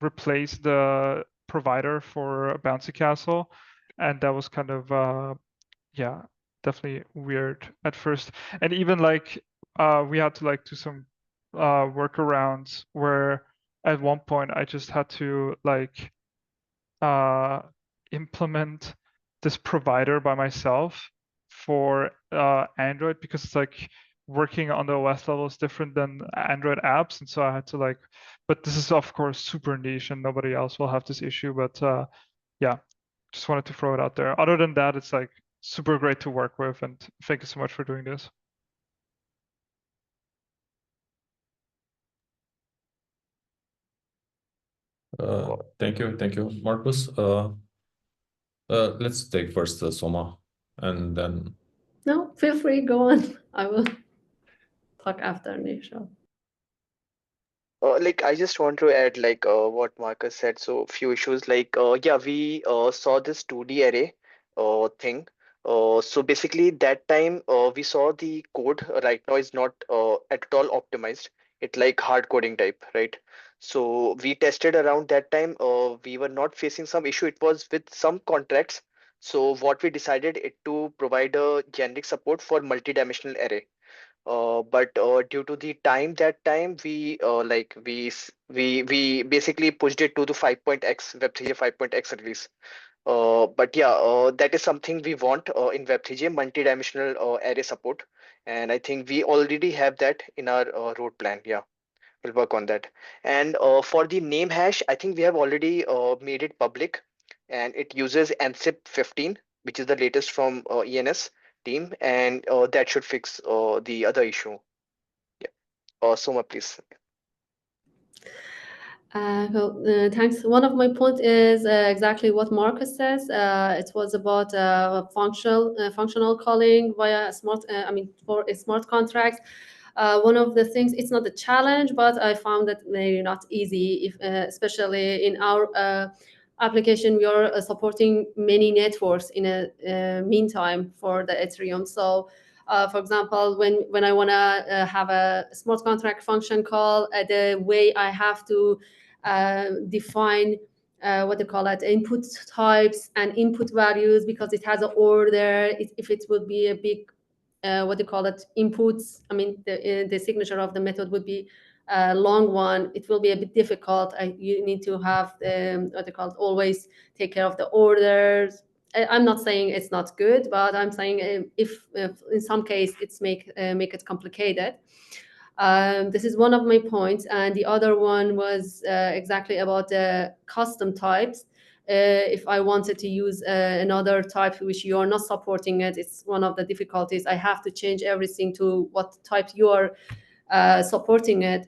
replace the provider for a bouncy castle, and that was kind of yeah, definitely weird at first. And even like we had to like do some workarounds where at one point I just had to like implement this provider by myself for Android, because it's like working on the OS level is different than Android apps. And so I had to like, but this is of course super niche and nobody else will have this issue. But yeah, just wanted to throw it out there. Other than that, it's like super great to work with, and thank you so much for doing this. Thank you, Marcus. Let's take first Soma, and then. No, feel free, go on. I will talk after Nisha. Like I just want to add like what Marcus said. So few issues like yeah, we saw this 2D array thing. So basically that time we saw the code right now is not at all optimized. It like hard coding type, right? So we tested around that time. We were not facing some issue. It was with some contracts. So what we decided it to provide a generic support for multi-dimensional array. But due to the time that time we basically pushed it to the 5.x Web3j 5.x release. But yeah, that is something we want in Web3j multi-dimensional array support, and I think we already have that in our road plan. Yeah, we'll work on that. And for the name hash, I think we have already made it public, and it uses ANSIP 15, which is the latest from ENS team, and that should fix the other issue. Yeah. Soma, please. Thanks. One of my points is exactly what Marcus says. It was about functional calling via smart. I mean, for a smart contract. One of the things, it's not a challenge, but I found that maybe not easy, if especially in our application, we are supporting many networks in a meantime for the Ethereum. So. For example, when I want to have a smart contract function call, the way I have to define what they call it, input types and input values, because it has an order. If it would be a big what they call it, inputs, I mean the signature of the method would be a long one, it will be a bit difficult. You need to have the what they call it, always take care of the orders. I'm not saying it's not good, but I'm saying if in some case it's make it complicated. This is one of my points, and the other one was exactly about the custom types. If I wanted to use another type which you are not supporting it, it's one of the difficulties. I have to change everything to what type you are supporting it.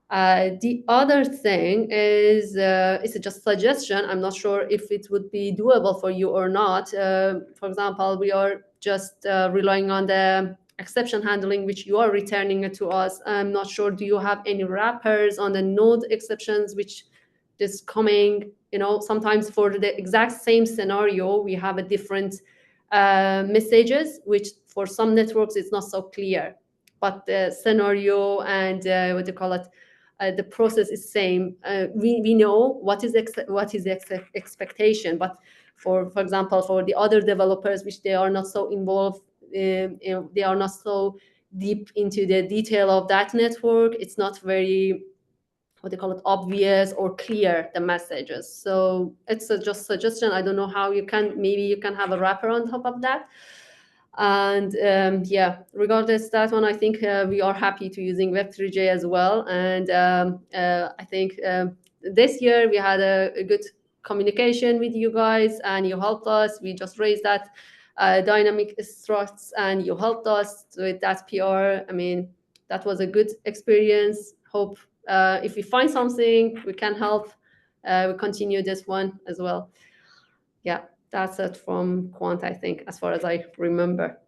The other thing is it's just suggestion. I'm not sure if it would be doable for you or not. For example, we are just relying on the exception handling, which you are returning it to us. I'm not sure, do you have any wrappers on the node exceptions, which is coming, sometimes for the exact same scenario, we have a different messages, which for some networks, it's not so clear. But the scenario and what do you call it, the process is same. We know what is the expectation, but for example, for the other developers, which they are not so involved, they are not so deep into the detail of that network. It's not very, what they call it, obvious or clear, the messages. So it's just suggestion. I don't know how maybe you can have a wrapper on top of that. And yeah, regardless that one, I think we are happy to using Web3j as well. And I think this year we had a good communication with you guys, and you helped us. We just raised that dynamic structs, and you helped us with that PR. I mean, that was a good experience. Hope if we find something we can help, we continue this one as well. Yeah. That's it from Quant, I think, as far as I remember.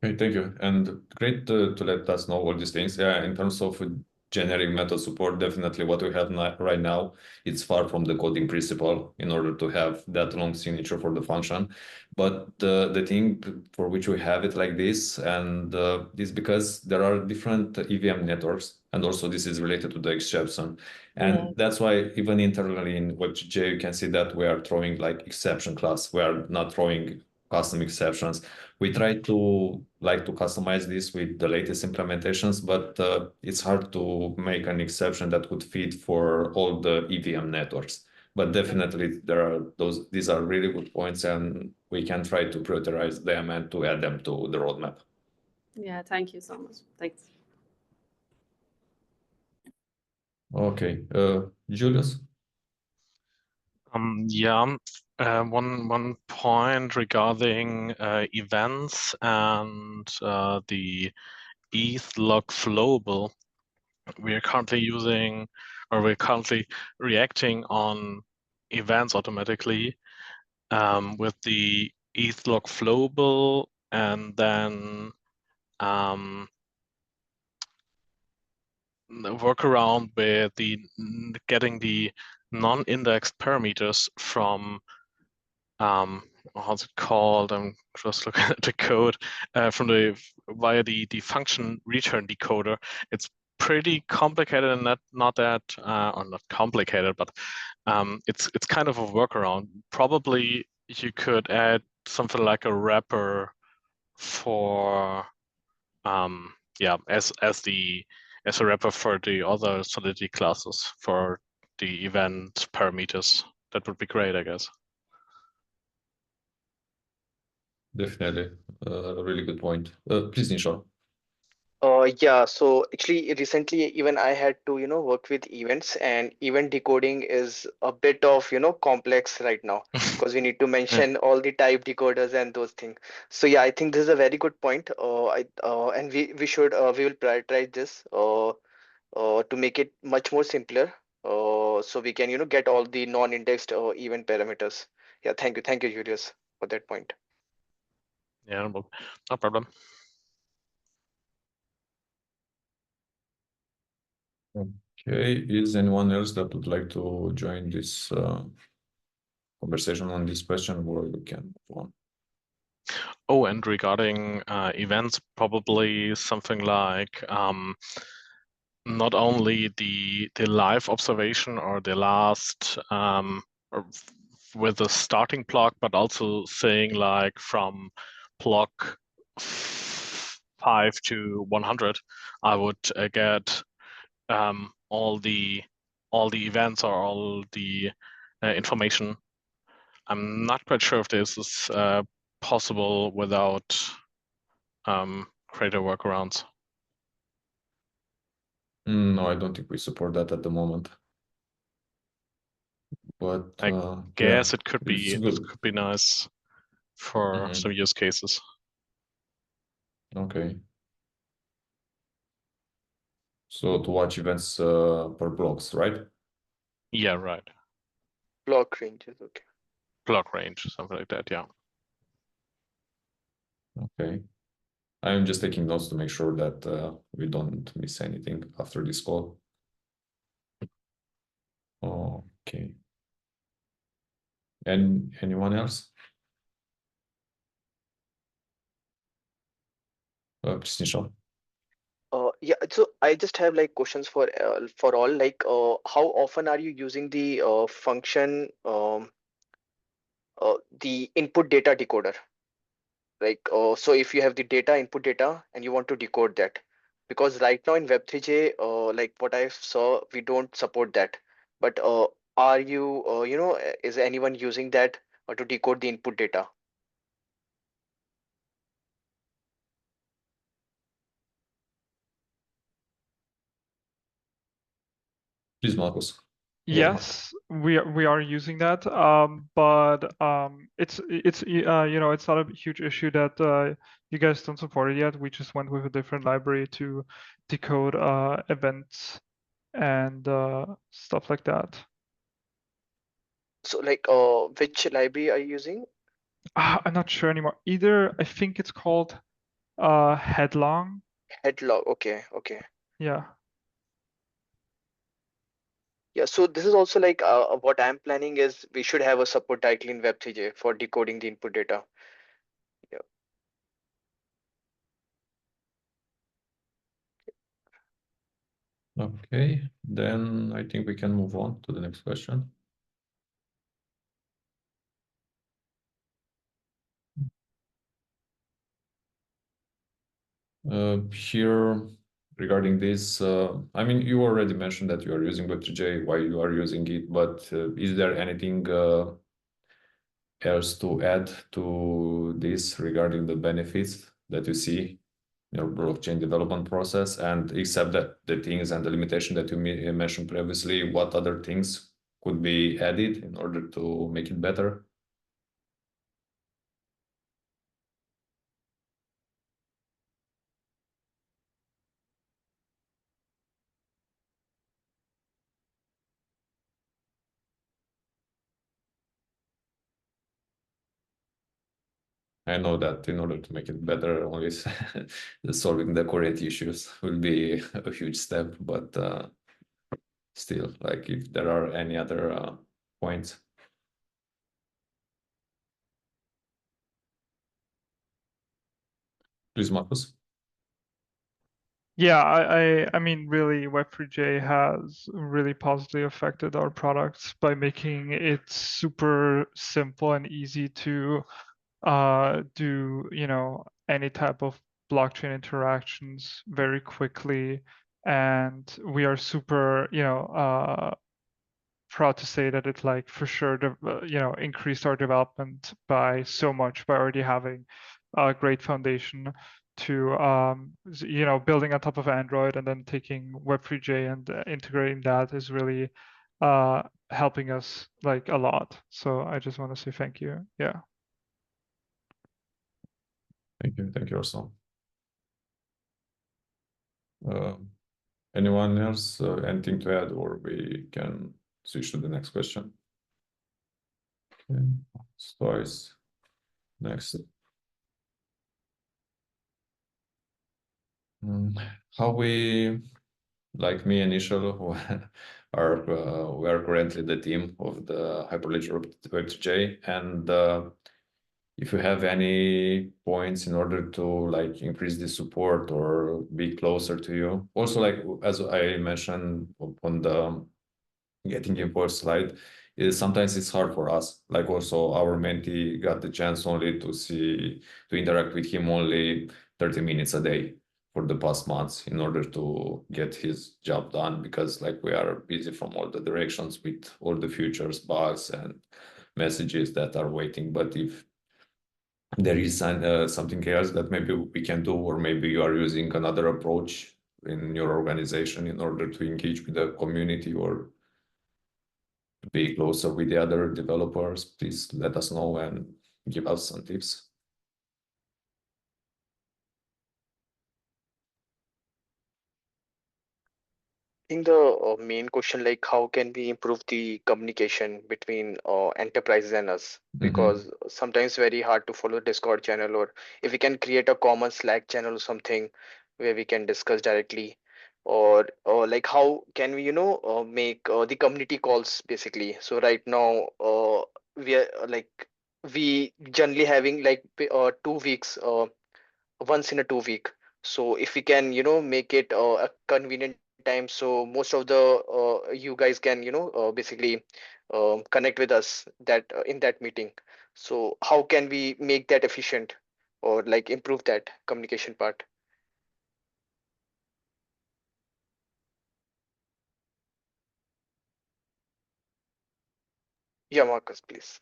Okay, thank you. And great to let us know all these things. Yeah, in terms of generic method support, definitely what we have right now, it's far from the coding principle in order to have that long signature for the function. But the thing for which we have it like this, and is because there are different EVM networks, and also this is related to the exception. And that's why even internally in Web3j, you can see that we are throwing like exception class. We are not throwing custom exceptions. We try to customize this with the latest implementations, but it's hard to make an exception that would fit for all the EVM networks. But definitely these are really good points, and we can try to prioritize them and to add them to the roadmap. Yeah, thank you so much. Thanks. Okay, Julius? Yeah, one point regarding events and the ETH log flowable. We're currently using, or we're currently reacting on events automatically with the ETH log flowable, and then work around with getting the non-indexed parameters from how's it called? I'm just looking at the code from via the function return decoder. It's pretty complicated and not that or not complicated, but it's kind of a workaround. Probably you could add something like a wrapper for as a wrapper for the other Solidity classes for the event parameters. That would be great, I guess. Definitely, a really good point. Please, Nishal. Yeah, so actually recently even I had to, work with events, and event decoding is a bit of, complex right now because we need to mention all the type decoders and those things. So yeah, I think this is a very good point. And we will prioritize this to make it much more simpler. So we can, get all the non-indexed event parameters. Yeah, thank you, Julius, for that point. Yeah, no problem. Okay, is anyone else that would like to join this conversation on this question, or we can move on? Oh, and regarding events, probably something like not only the live observation or the last or with the starting block, but also saying like from block 5 to 100, I would get all the events or all the information. I'm not quite sure if this is possible without creator workarounds. No, I don't think we support that at the moment. But I guess it could be nice for some use cases. Okay. So to watch events per blocks, right? Yeah, right. Block ranges, okay. Block range, something like that, yeah. Okay. I'm just taking notes to make sure that we don't miss anything after this call. Okay. And anyone else? Christian. Yeah, so I just have like questions for all, like how often are you using the function the input data decoder? Like so if you have the input data and you want to decode that, because right now in Web3j like what I saw, we don't support that. But are you is anyone using that to decode the input data? Please, Marcus. Yes, we are using that, but it's it's not a huge issue that you guys don't support it yet. We just went with a different library to decode events and stuff like that. So like which library are you using? I'm not sure anymore. Either I think it's called Headlong. Headlog, okay. Yeah. Yeah, so this is also like what I'm planning is we should have a support title in Web3j for decoding the input data. Yeah. Okay, then I think we can move on to the next question. Here, regarding this, I mean, you already mentioned that you are using Web3j, why you are using it, but is there anything else to add to this regarding the benefits that you see in your blockchain development process? And except that the things and the limitation that you mentioned previously, what other things could be added in order to make it better? I know that in order to make it better, only solving the current issues will be a huge step, but still, like if there are any other points. Please, Marcus. Yeah, I mean, really, Web3j has really positively affected our products by making it super simple and easy to do, you know, any type of blockchain interactions very quickly. And we are super, you know, proud to say that it like for sure, you know, increased our development by so much by already having a great foundation to, you know, building on top of Android and then taking Web3j and integrating that is really helping us like a lot. So I just want to say thank you. Yeah. Thank you also. Anyone else, anything to add, or we can switch to the next question? Okay. Twice. Next. How we, like me and Ishal, are we are currently the team of the Hyperledger Web3j, and if you have any points in order to like increase the support or be closer to you. Also, like as I mentioned on the getting info slide, is sometimes it's hard for us. Like also our mentee got the chance only to interact with him only 30 minutes a day for the past months in order to get his job done, because like we are busy from all the directions with all the futures, bugs and messages that are waiting. But if there is something else that maybe we can do, or maybe you are using another approach in your organization in order to engage with the community or to be closer with the other developers, please let us know and give us some tips. I think the main question, like how can we improve the communication between enterprises and us? Because sometimes very hard to follow Discord channel, or if we can create a common Slack channel or something where we can discuss directly, or like how can we make the community calls basically. So right now we are we generally having like 2 weeks once in a 2 week. So if we can make it a convenient time, so most of the you guys can basically connect with us that in that meeting. So how can we make that efficient or like improve that communication part? Yeah, Marcus, please.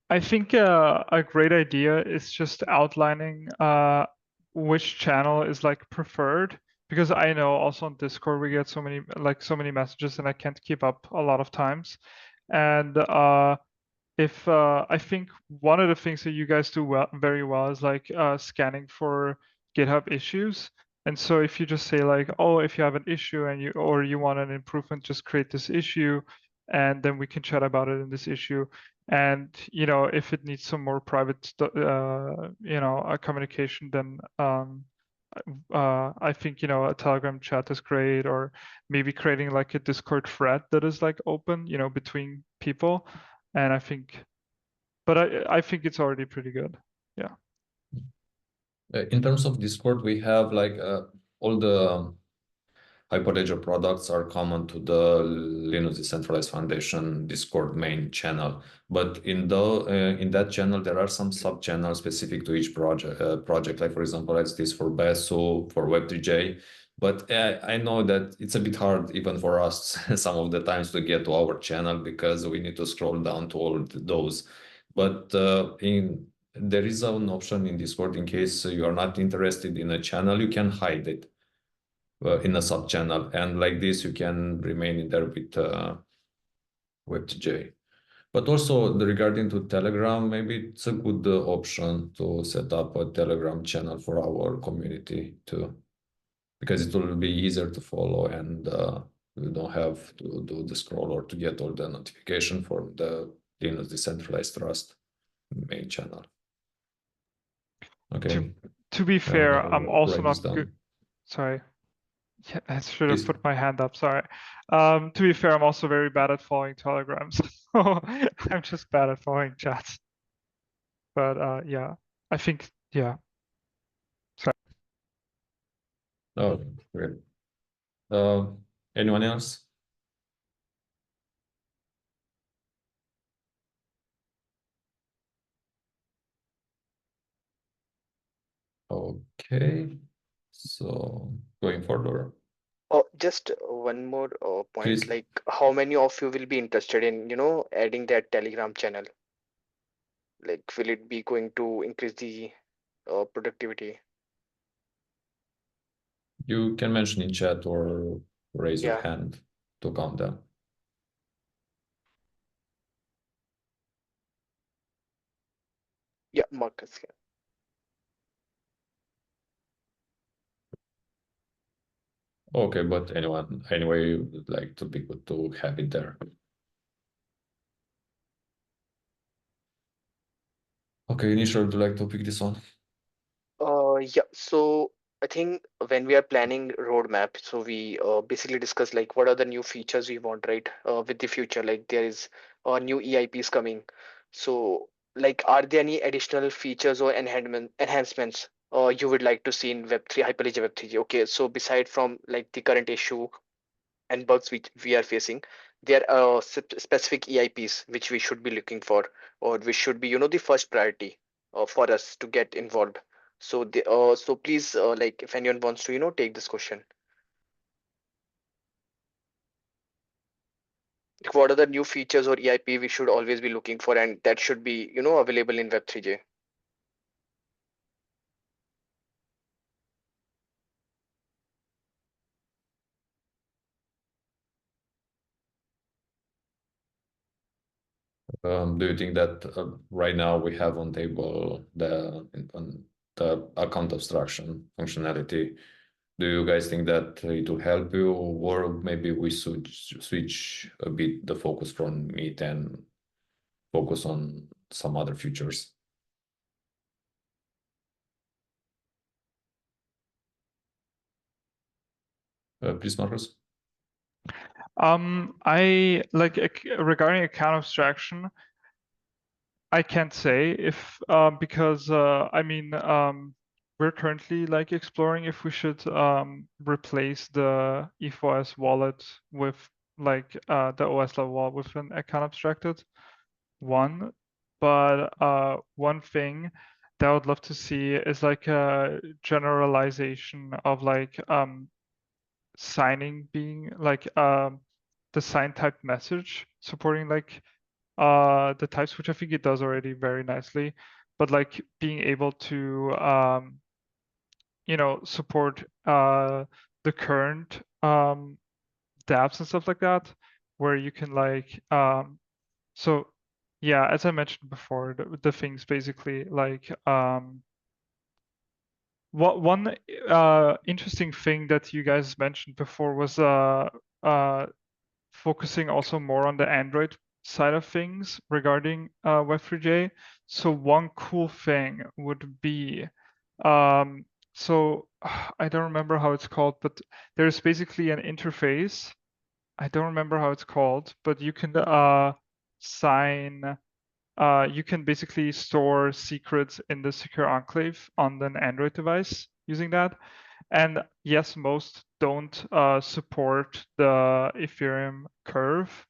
I think a great idea is just outlining which channel is like preferred, because I know also on Discord we get so many messages and I can't keep up a lot of times. And if I think one of the things that you guys do very well is like scanning for GitHub issues. And so if you just say like, oh, if you have an issue and you want an improvement, just create this issue, and then we can chat about it in this issue. And if it needs some more private, communication, then I think a Telegram chat is great, or maybe creating like a Discord thread that is like open, between people. And I think it's already pretty good. Yeah. In terms of Discord, we have like all the Hyperledger products are common to the Linux Decentralized Foundation Discord main channel. But in that channel, there are some sub channels specific to each project. Like for example, as this for Besu, for Web3j. But I know that it's a bit hard even for us some of the times to get to our channel because we need to scroll down to all those. But there is an option in Discord in case you are not interested in a channel, you can hide it in a sub channel, and like this you can remain in there with Web3j. But also regarding to Telegram, maybe it's a good option to set up a Telegram channel for our community too, because it will be easier to follow and you don't have to do the scroll or to get all the notification from the Linux Decentralized Trust main channel. Okay. To be fair, I'm also Write this not good. down. Sorry. Yeah, I should have Please. put my hand up. Sorry. To be fair, I'm also very bad at following telegrams. So I'm just bad at following chats. But yeah, I think, yeah. Sorry. Oh, great. Anyone else? Okay. So going further. Oh, just one more point, Please. like how many of you will be interested in, adding that Telegram channel? Like, will it be going to increase the productivity? You can mention in chat or raise your Yeah, hand to count them. yeah, Marcus. Yeah. Okay, but anyone, anyway, would like to be good to have it there. Okay, Nishar, would you like to pick this one? Yeah, so I think when we are planning roadmap, so we basically discuss like what are the new features we want, right? With the future, like there is new EIPs coming. So, like, are there any additional features or enhancements you would like to see in Web3, Hyperledger Web3? Okay, so beside from like the current issue and bugs which we are facing, there are specific EIPs which we should be looking for, or which should be, the first priority for us to get involved. So please, like, if anyone wants to, take this question. Like, what are the new features or EIP we should always be looking for, and that should be, available in Web3j? Do you think that right now we have on table on the account abstraction functionality? Do you guys think that it will help you, or maybe we should switch a bit the focus from it and focus on some other features? Please, Marcus. I like regarding account abstraction, I can't say if because I mean we're currently like exploring if we should replace the ETH wallet with like the OS level wallet with an account abstracted one. But one thing that I would love to see is like a generalization of like signing being like the sign type message supporting like the types, which I think it does already very nicely, but like being able to support the current dApps and stuff like that, where you can like so yeah, as I mentioned before, the things basically like what one interesting thing that you guys mentioned before was focusing also more on the Android side of things regarding Web3j. So one cool thing would be, so I don't remember how it's called, but there's basically an interface. I don't remember how it's called, but you can you can basically store secrets in the secure enclave on an Android device using that. And yes, most don't support the Ethereum curve,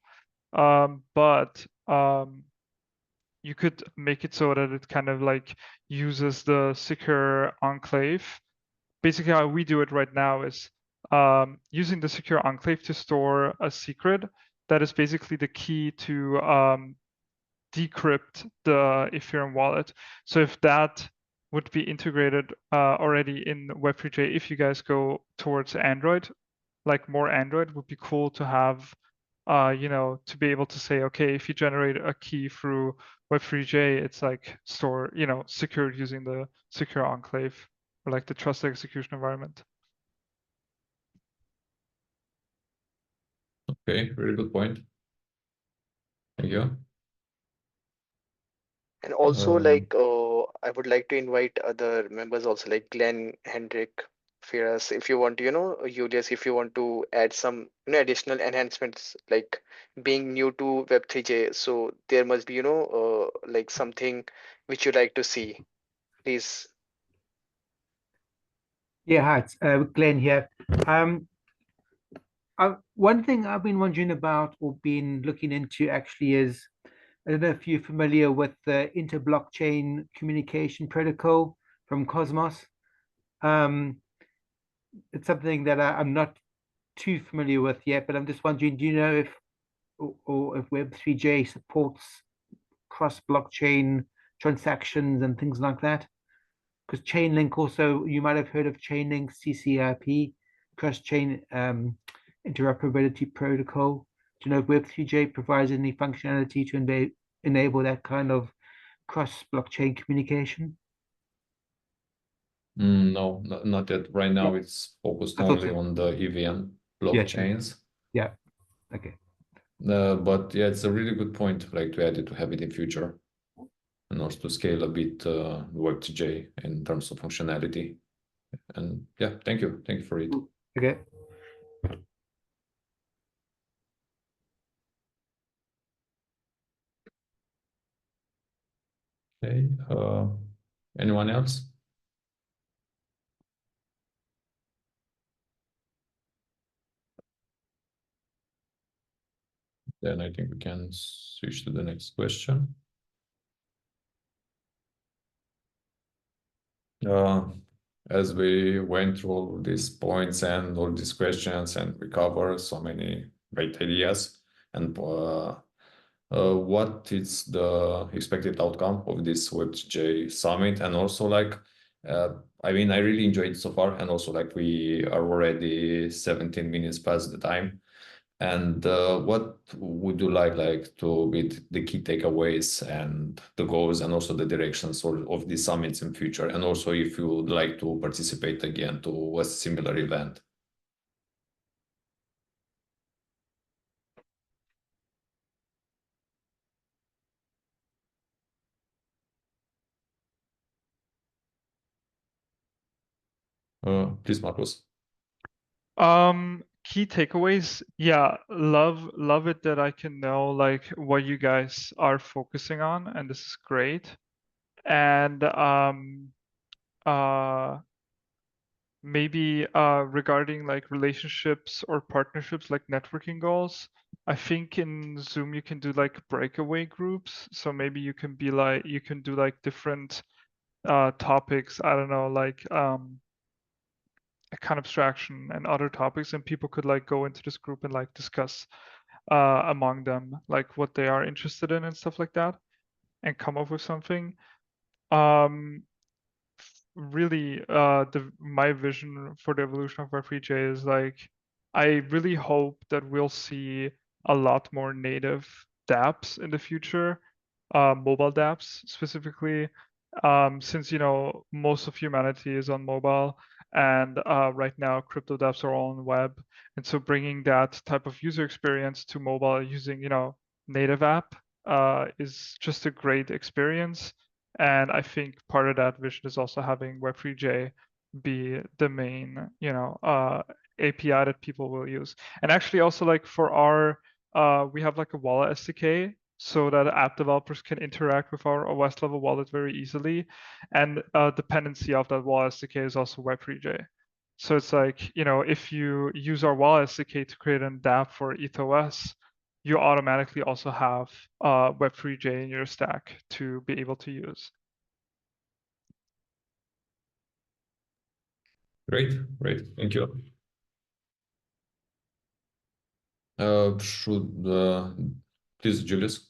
but you could make it so that it kind of like uses the secure enclave. Basically, how we do it right now is using the secure enclave to store a secret that is basically the key to decrypt the Ethereum wallet. So if that would be integrated already in Web3j, if you guys go towards Android, like more Android would be cool to have, to be able to say, okay, if you generate a key through Web3j, it's like secured using the secure enclave or like the trusted execution environment. Okay, very good point. Thank you. And also, like, I would like to invite other members also, like Glenn, Hendrik, Firas, if you want to, Julius, if you want to add some, additional enhancements, like being new to Web3j. So there must be, like something which you like to see. Please. Yeah, hi, it's Glenn here. One thing I've been wondering about or been looking into actually is, I don't know if you're familiar with the inter-blockchain communication protocol from Cosmos. It's something that I'm not too familiar with yet, but I'm just wondering, do you know if or if Web3j supports cross-blockchain transactions and things like that? Because Chainlink also, you might have heard of Chainlink CCIP, cross-chain interoperability protocol. Do you know if Web3j provides any functionality to enable that kind of cross-blockchain communication? No, not yet. Right now, Yeah. it's focused I thought only so. on the EVM Yes. blockchains. Yeah. Okay. But yeah, it's a really good point, like to add it, to have it in future, and also to scale a bit Web2j in terms of functionality. And yeah, thank you for it. Okay. Okay. Anyone else? Then I think we can switch to the next question. As we went through all these points and all these questions, and we covered so many great ideas, and what is the expected outcome of this Web3j Summit? And also, like, I mean, I really enjoyed it so far, and also, like, we are already 17 minutes past the time. And what would you like to be the key takeaways and the goals and also the directions of these summits in future? And also if you would like to participate again to a similar event. Please, Marcus. Key takeaways. Yeah, love it that I can know like what you guys are focusing on, and this is great. And maybe regarding like relationships or partnerships, like networking goals, I think in Zoom you can do like breakaway groups. So maybe you can be like, you can do like different topics, I don't know, like account abstraction and other topics, and people could like go into this group and like discuss among them like what they are interested in and stuff like that, and come up with something. Really, my vision for the evolution of Web3j is like, I really hope that we'll see a lot more native dApps in the future, mobile dApps specifically, since most of humanity is on mobile, and right now crypto dApps are all on web, and so bringing that type of user experience to mobile using native app is just a great experience. And I think part of that vision is also having Web3j be the main, API that people will use. And actually also like for our, we have like a wallet SDK so that app developers can interact with our OS level wallet very easily. And dependency of that wallet SDK is also Web3j. So it's like, if you use our wallet SDK to create an dApp for EthOS, you automatically also have Web3j in your stack to be able to use. Great, thank you. Please, Julius.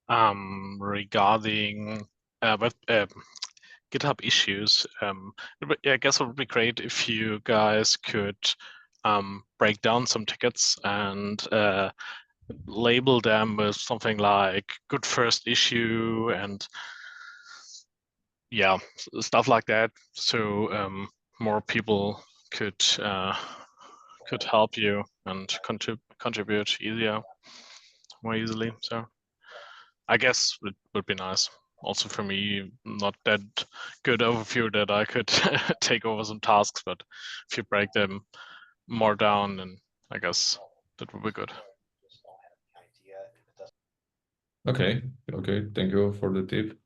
Regarding GitHub issues, I guess it would be great if you guys could break down some tickets and label them with something like good first issue and yeah, stuff like that, so more people could help you and contribute more easily. So I guess it would be nice. also for me, not that good overview that I could take over some tasks, but if you break them more down, then I guess that would be good. Okay, thank you for the tip.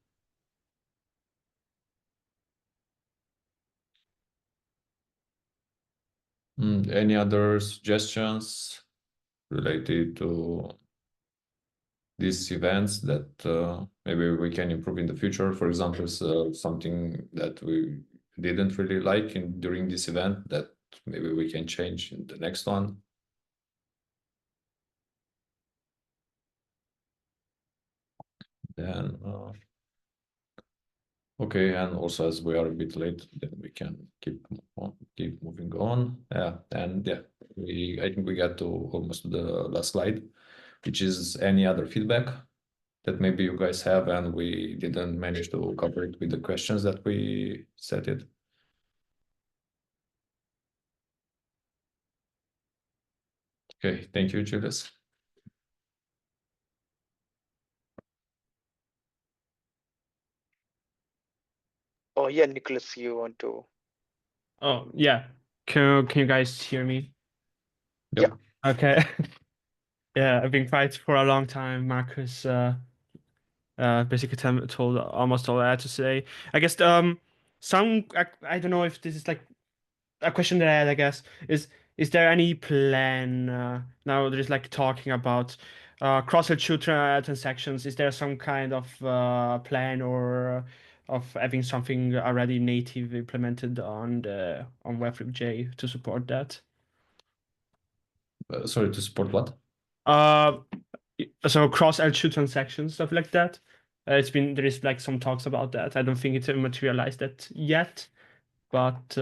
Any other suggestions related to these events that maybe we can improve in the future? For example, something that we didn't really like during this event that maybe we can change in the next one. Then, okay, and also as we are a bit late, then we can keep moving on. Yeah, and yeah, I think we got to almost the last slide, which is any other feedback that maybe you guys have and we didn't manage to cover it with the questions that we set it. Okay, thank you, Julius. Oh yeah, Nicholas, you want to? Oh yeah. Can you guys hear me? Yep. Okay. Yeah, I've been quiet for a long time. Marcus basically told almost all I had to say. I guess I don't know if this is like a question that I had, I guess, is there any plan now there's like talking about cross-L2 transactions? Is there some kind of plan or of having something already native implemented on Web3j to support that? Sorry, to support what? So cross-L2 transactions, stuff like that. There is like some talks about that. I don't think it's materialized that yet, but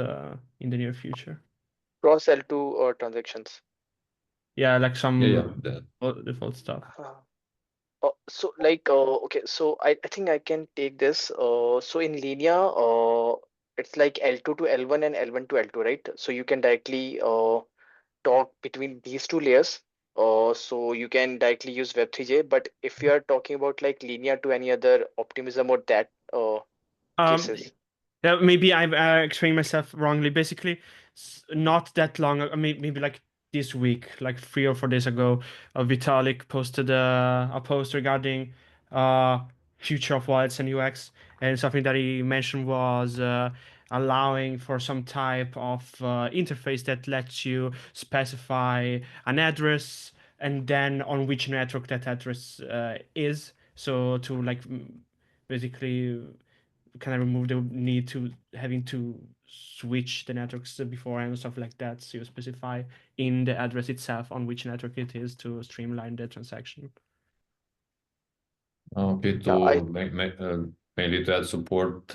in the near future. Cross L2 transactions. Yeah, like some Yeah. default stuff. So like okay, so I think I can take this. So in linear, it's like L2 to L1 and L1 to L2, right? So you can directly talk between these two layers. So you can directly use Web3j. But if you are talking about like linear to any other optimism or that cases. Yeah, maybe I've explained myself wrongly. Basically, not that long, maybe like this week, like 3 or 4 days ago, Vitalik posted a post regarding future of wallets and UX, and something that he mentioned was allowing for some type of interface that lets you specify an address and then on which network that address is. So to like basically kind of remove the need to having to switch the networks beforehand and stuff like that. So you specify in the address itself on which network it is to streamline the transaction. Okay, mainly to add support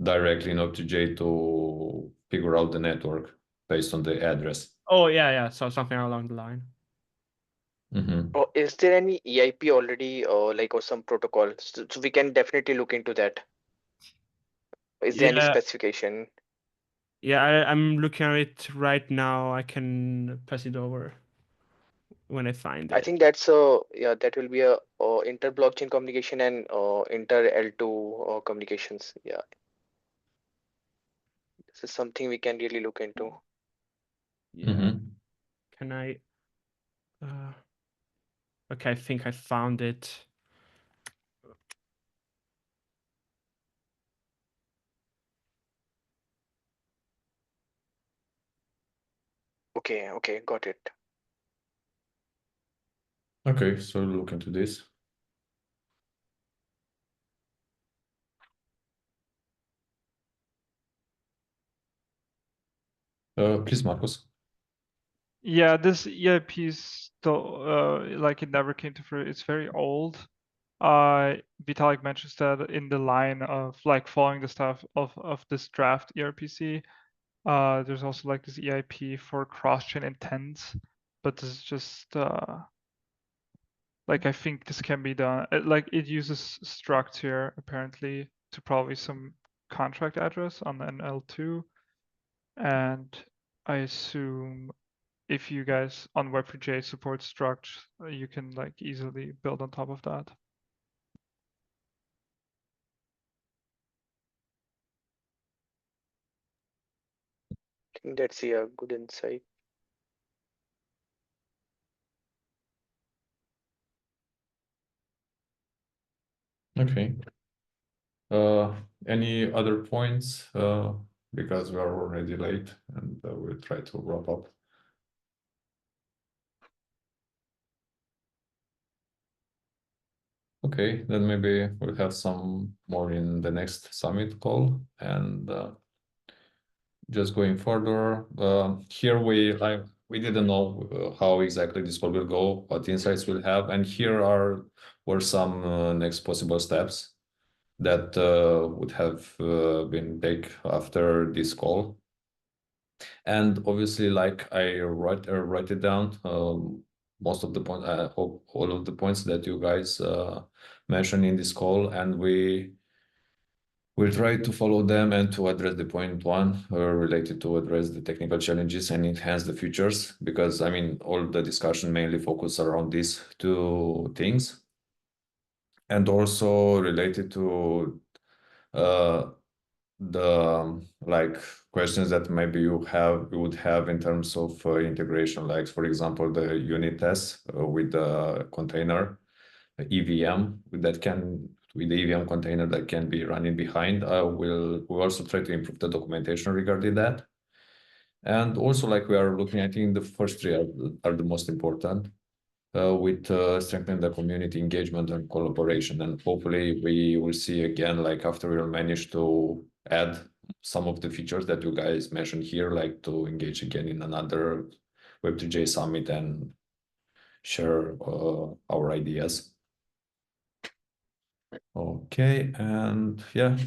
directly in Web3j to figure out the network based on the address. Oh yeah. So something along the line. Or is there any EIP already or some protocol? So we can definitely look into that. Is there any specification? Yeah, I'm looking at it right now. I can pass it over when I find it. I think that will be a inter blockchain communication and inter L2 communications. Yeah, this is something we can really look into. Yeah. Can I? Okay, I think I found it. Okay, got it. Okay, so look into this. Please, Marcus. Yeah, this EIP is still like it never came to fruition. It's very old. Vitalik mentions that in the line of like following the stuff of this draft ERPC. There's also like this EIP for cross-chain intents, but this is just like I think this can be done. It uses struct here apparently to probably some contract address on an L2, and I assume if you guys on Web3j support struct, you can like easily build on top of that. think that's a good insight. Okay. Any other points? Because we are already late, and we'll try to wrap up. Okay, then maybe we'll have some more in the next summit call. And just going further, here we didn't know how exactly this call will go, what insights we'll have, and here were some next possible steps that would have been take after this call. And obviously, like I write it down, most of the points, I hope all of the points that you guys mentioned in this call, and we'll try to follow them and to address the point one related to address the technical challenges and enhance the features, because I mean, all the discussion mainly focus around these two things. And also related to the like questions that maybe you would have in terms of integration, like for example the unit tests with the container EVM with the EVM container that can be running behind. We'll also try to improve the documentation regarding that. And also, like we are looking, I think the first three are the most important. With strengthening the community engagement and collaboration. And hopefully we will see again, like after we'll manage to add some of the features that you guys mentioned here, like to engage again in another Web3j Summit and share our ideas. Okay, and yeah.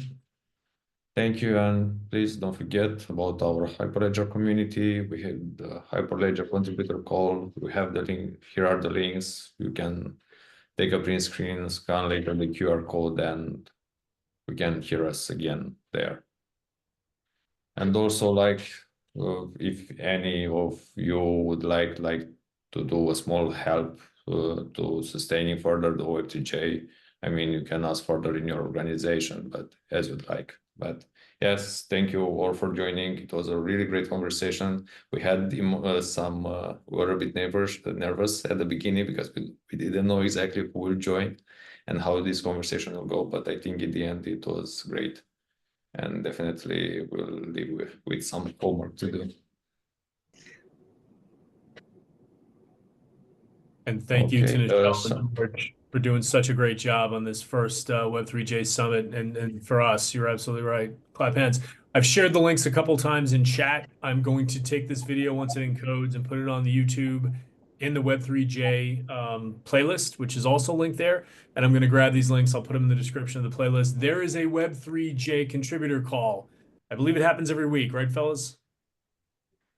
Thank you, and please don't forget about our Hyperledger community. We had the Hyperledger contributor call. We have the link. Here are the links. You can take a print screen, scan later the QR code, and you can hear us again there. And also, like, if any of you would like to do a small help to sustaining further the Web3j, I mean, you can ask further in your organization, but as you'd like. But yes, thank you all for joining. It was a really great conversation. We had we were a bit nervous at the beginning because we didn't know exactly who will join and how this conversation will go. But I think in the end, it was great. And definitely we'll leave with some homework to do. And thank you to Okay, Nichelle and George for doing such a great job on this first Web3j Summit. And for us, you're absolutely right. Clap hands. I've shared the links a couple times in chat. I'm going to take this video once it encodes and put it on the YouTube in the Web3j playlist, which is also linked there. And I'm going to grab these links. I'll put them in the description of the playlist. There is a Web3j contributor call. I believe it happens every week, right, fellas?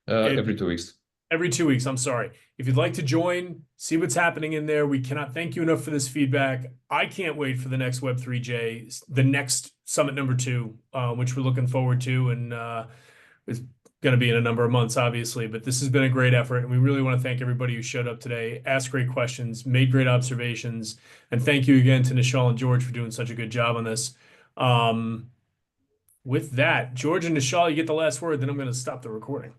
Every 2 weeks. Every 2 weeks, I'm sorry. If you'd like to join, see what's happening in there. We cannot thank you enough for this feedback. I can't wait for the next Web3j, the next Summit number 2, which we're looking forward to. And it's going to be in a number of months, obviously. But this has been a great effort. And we really want to thank everybody who showed up today, asked great questions, made great observations. And thank you again to Nichelle and George for doing such a good job on this. With that, George and Nichelle, you get the last word. Then I'm going to stop the recording.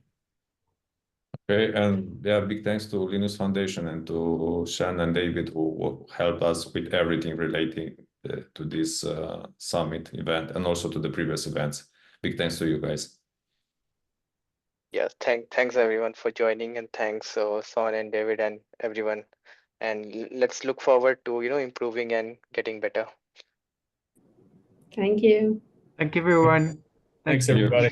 Okay, and yeah, big thanks to Linux Foundation and to Shan and David who helped us with everything relating to this summit event and also to the previous events. Big thanks to you guys. Yeah, thanks everyone for joining, and thanks Son and David and everyone. And let's look forward to improving and getting better. Thank you. Thank you, everyone. Thanks everybody.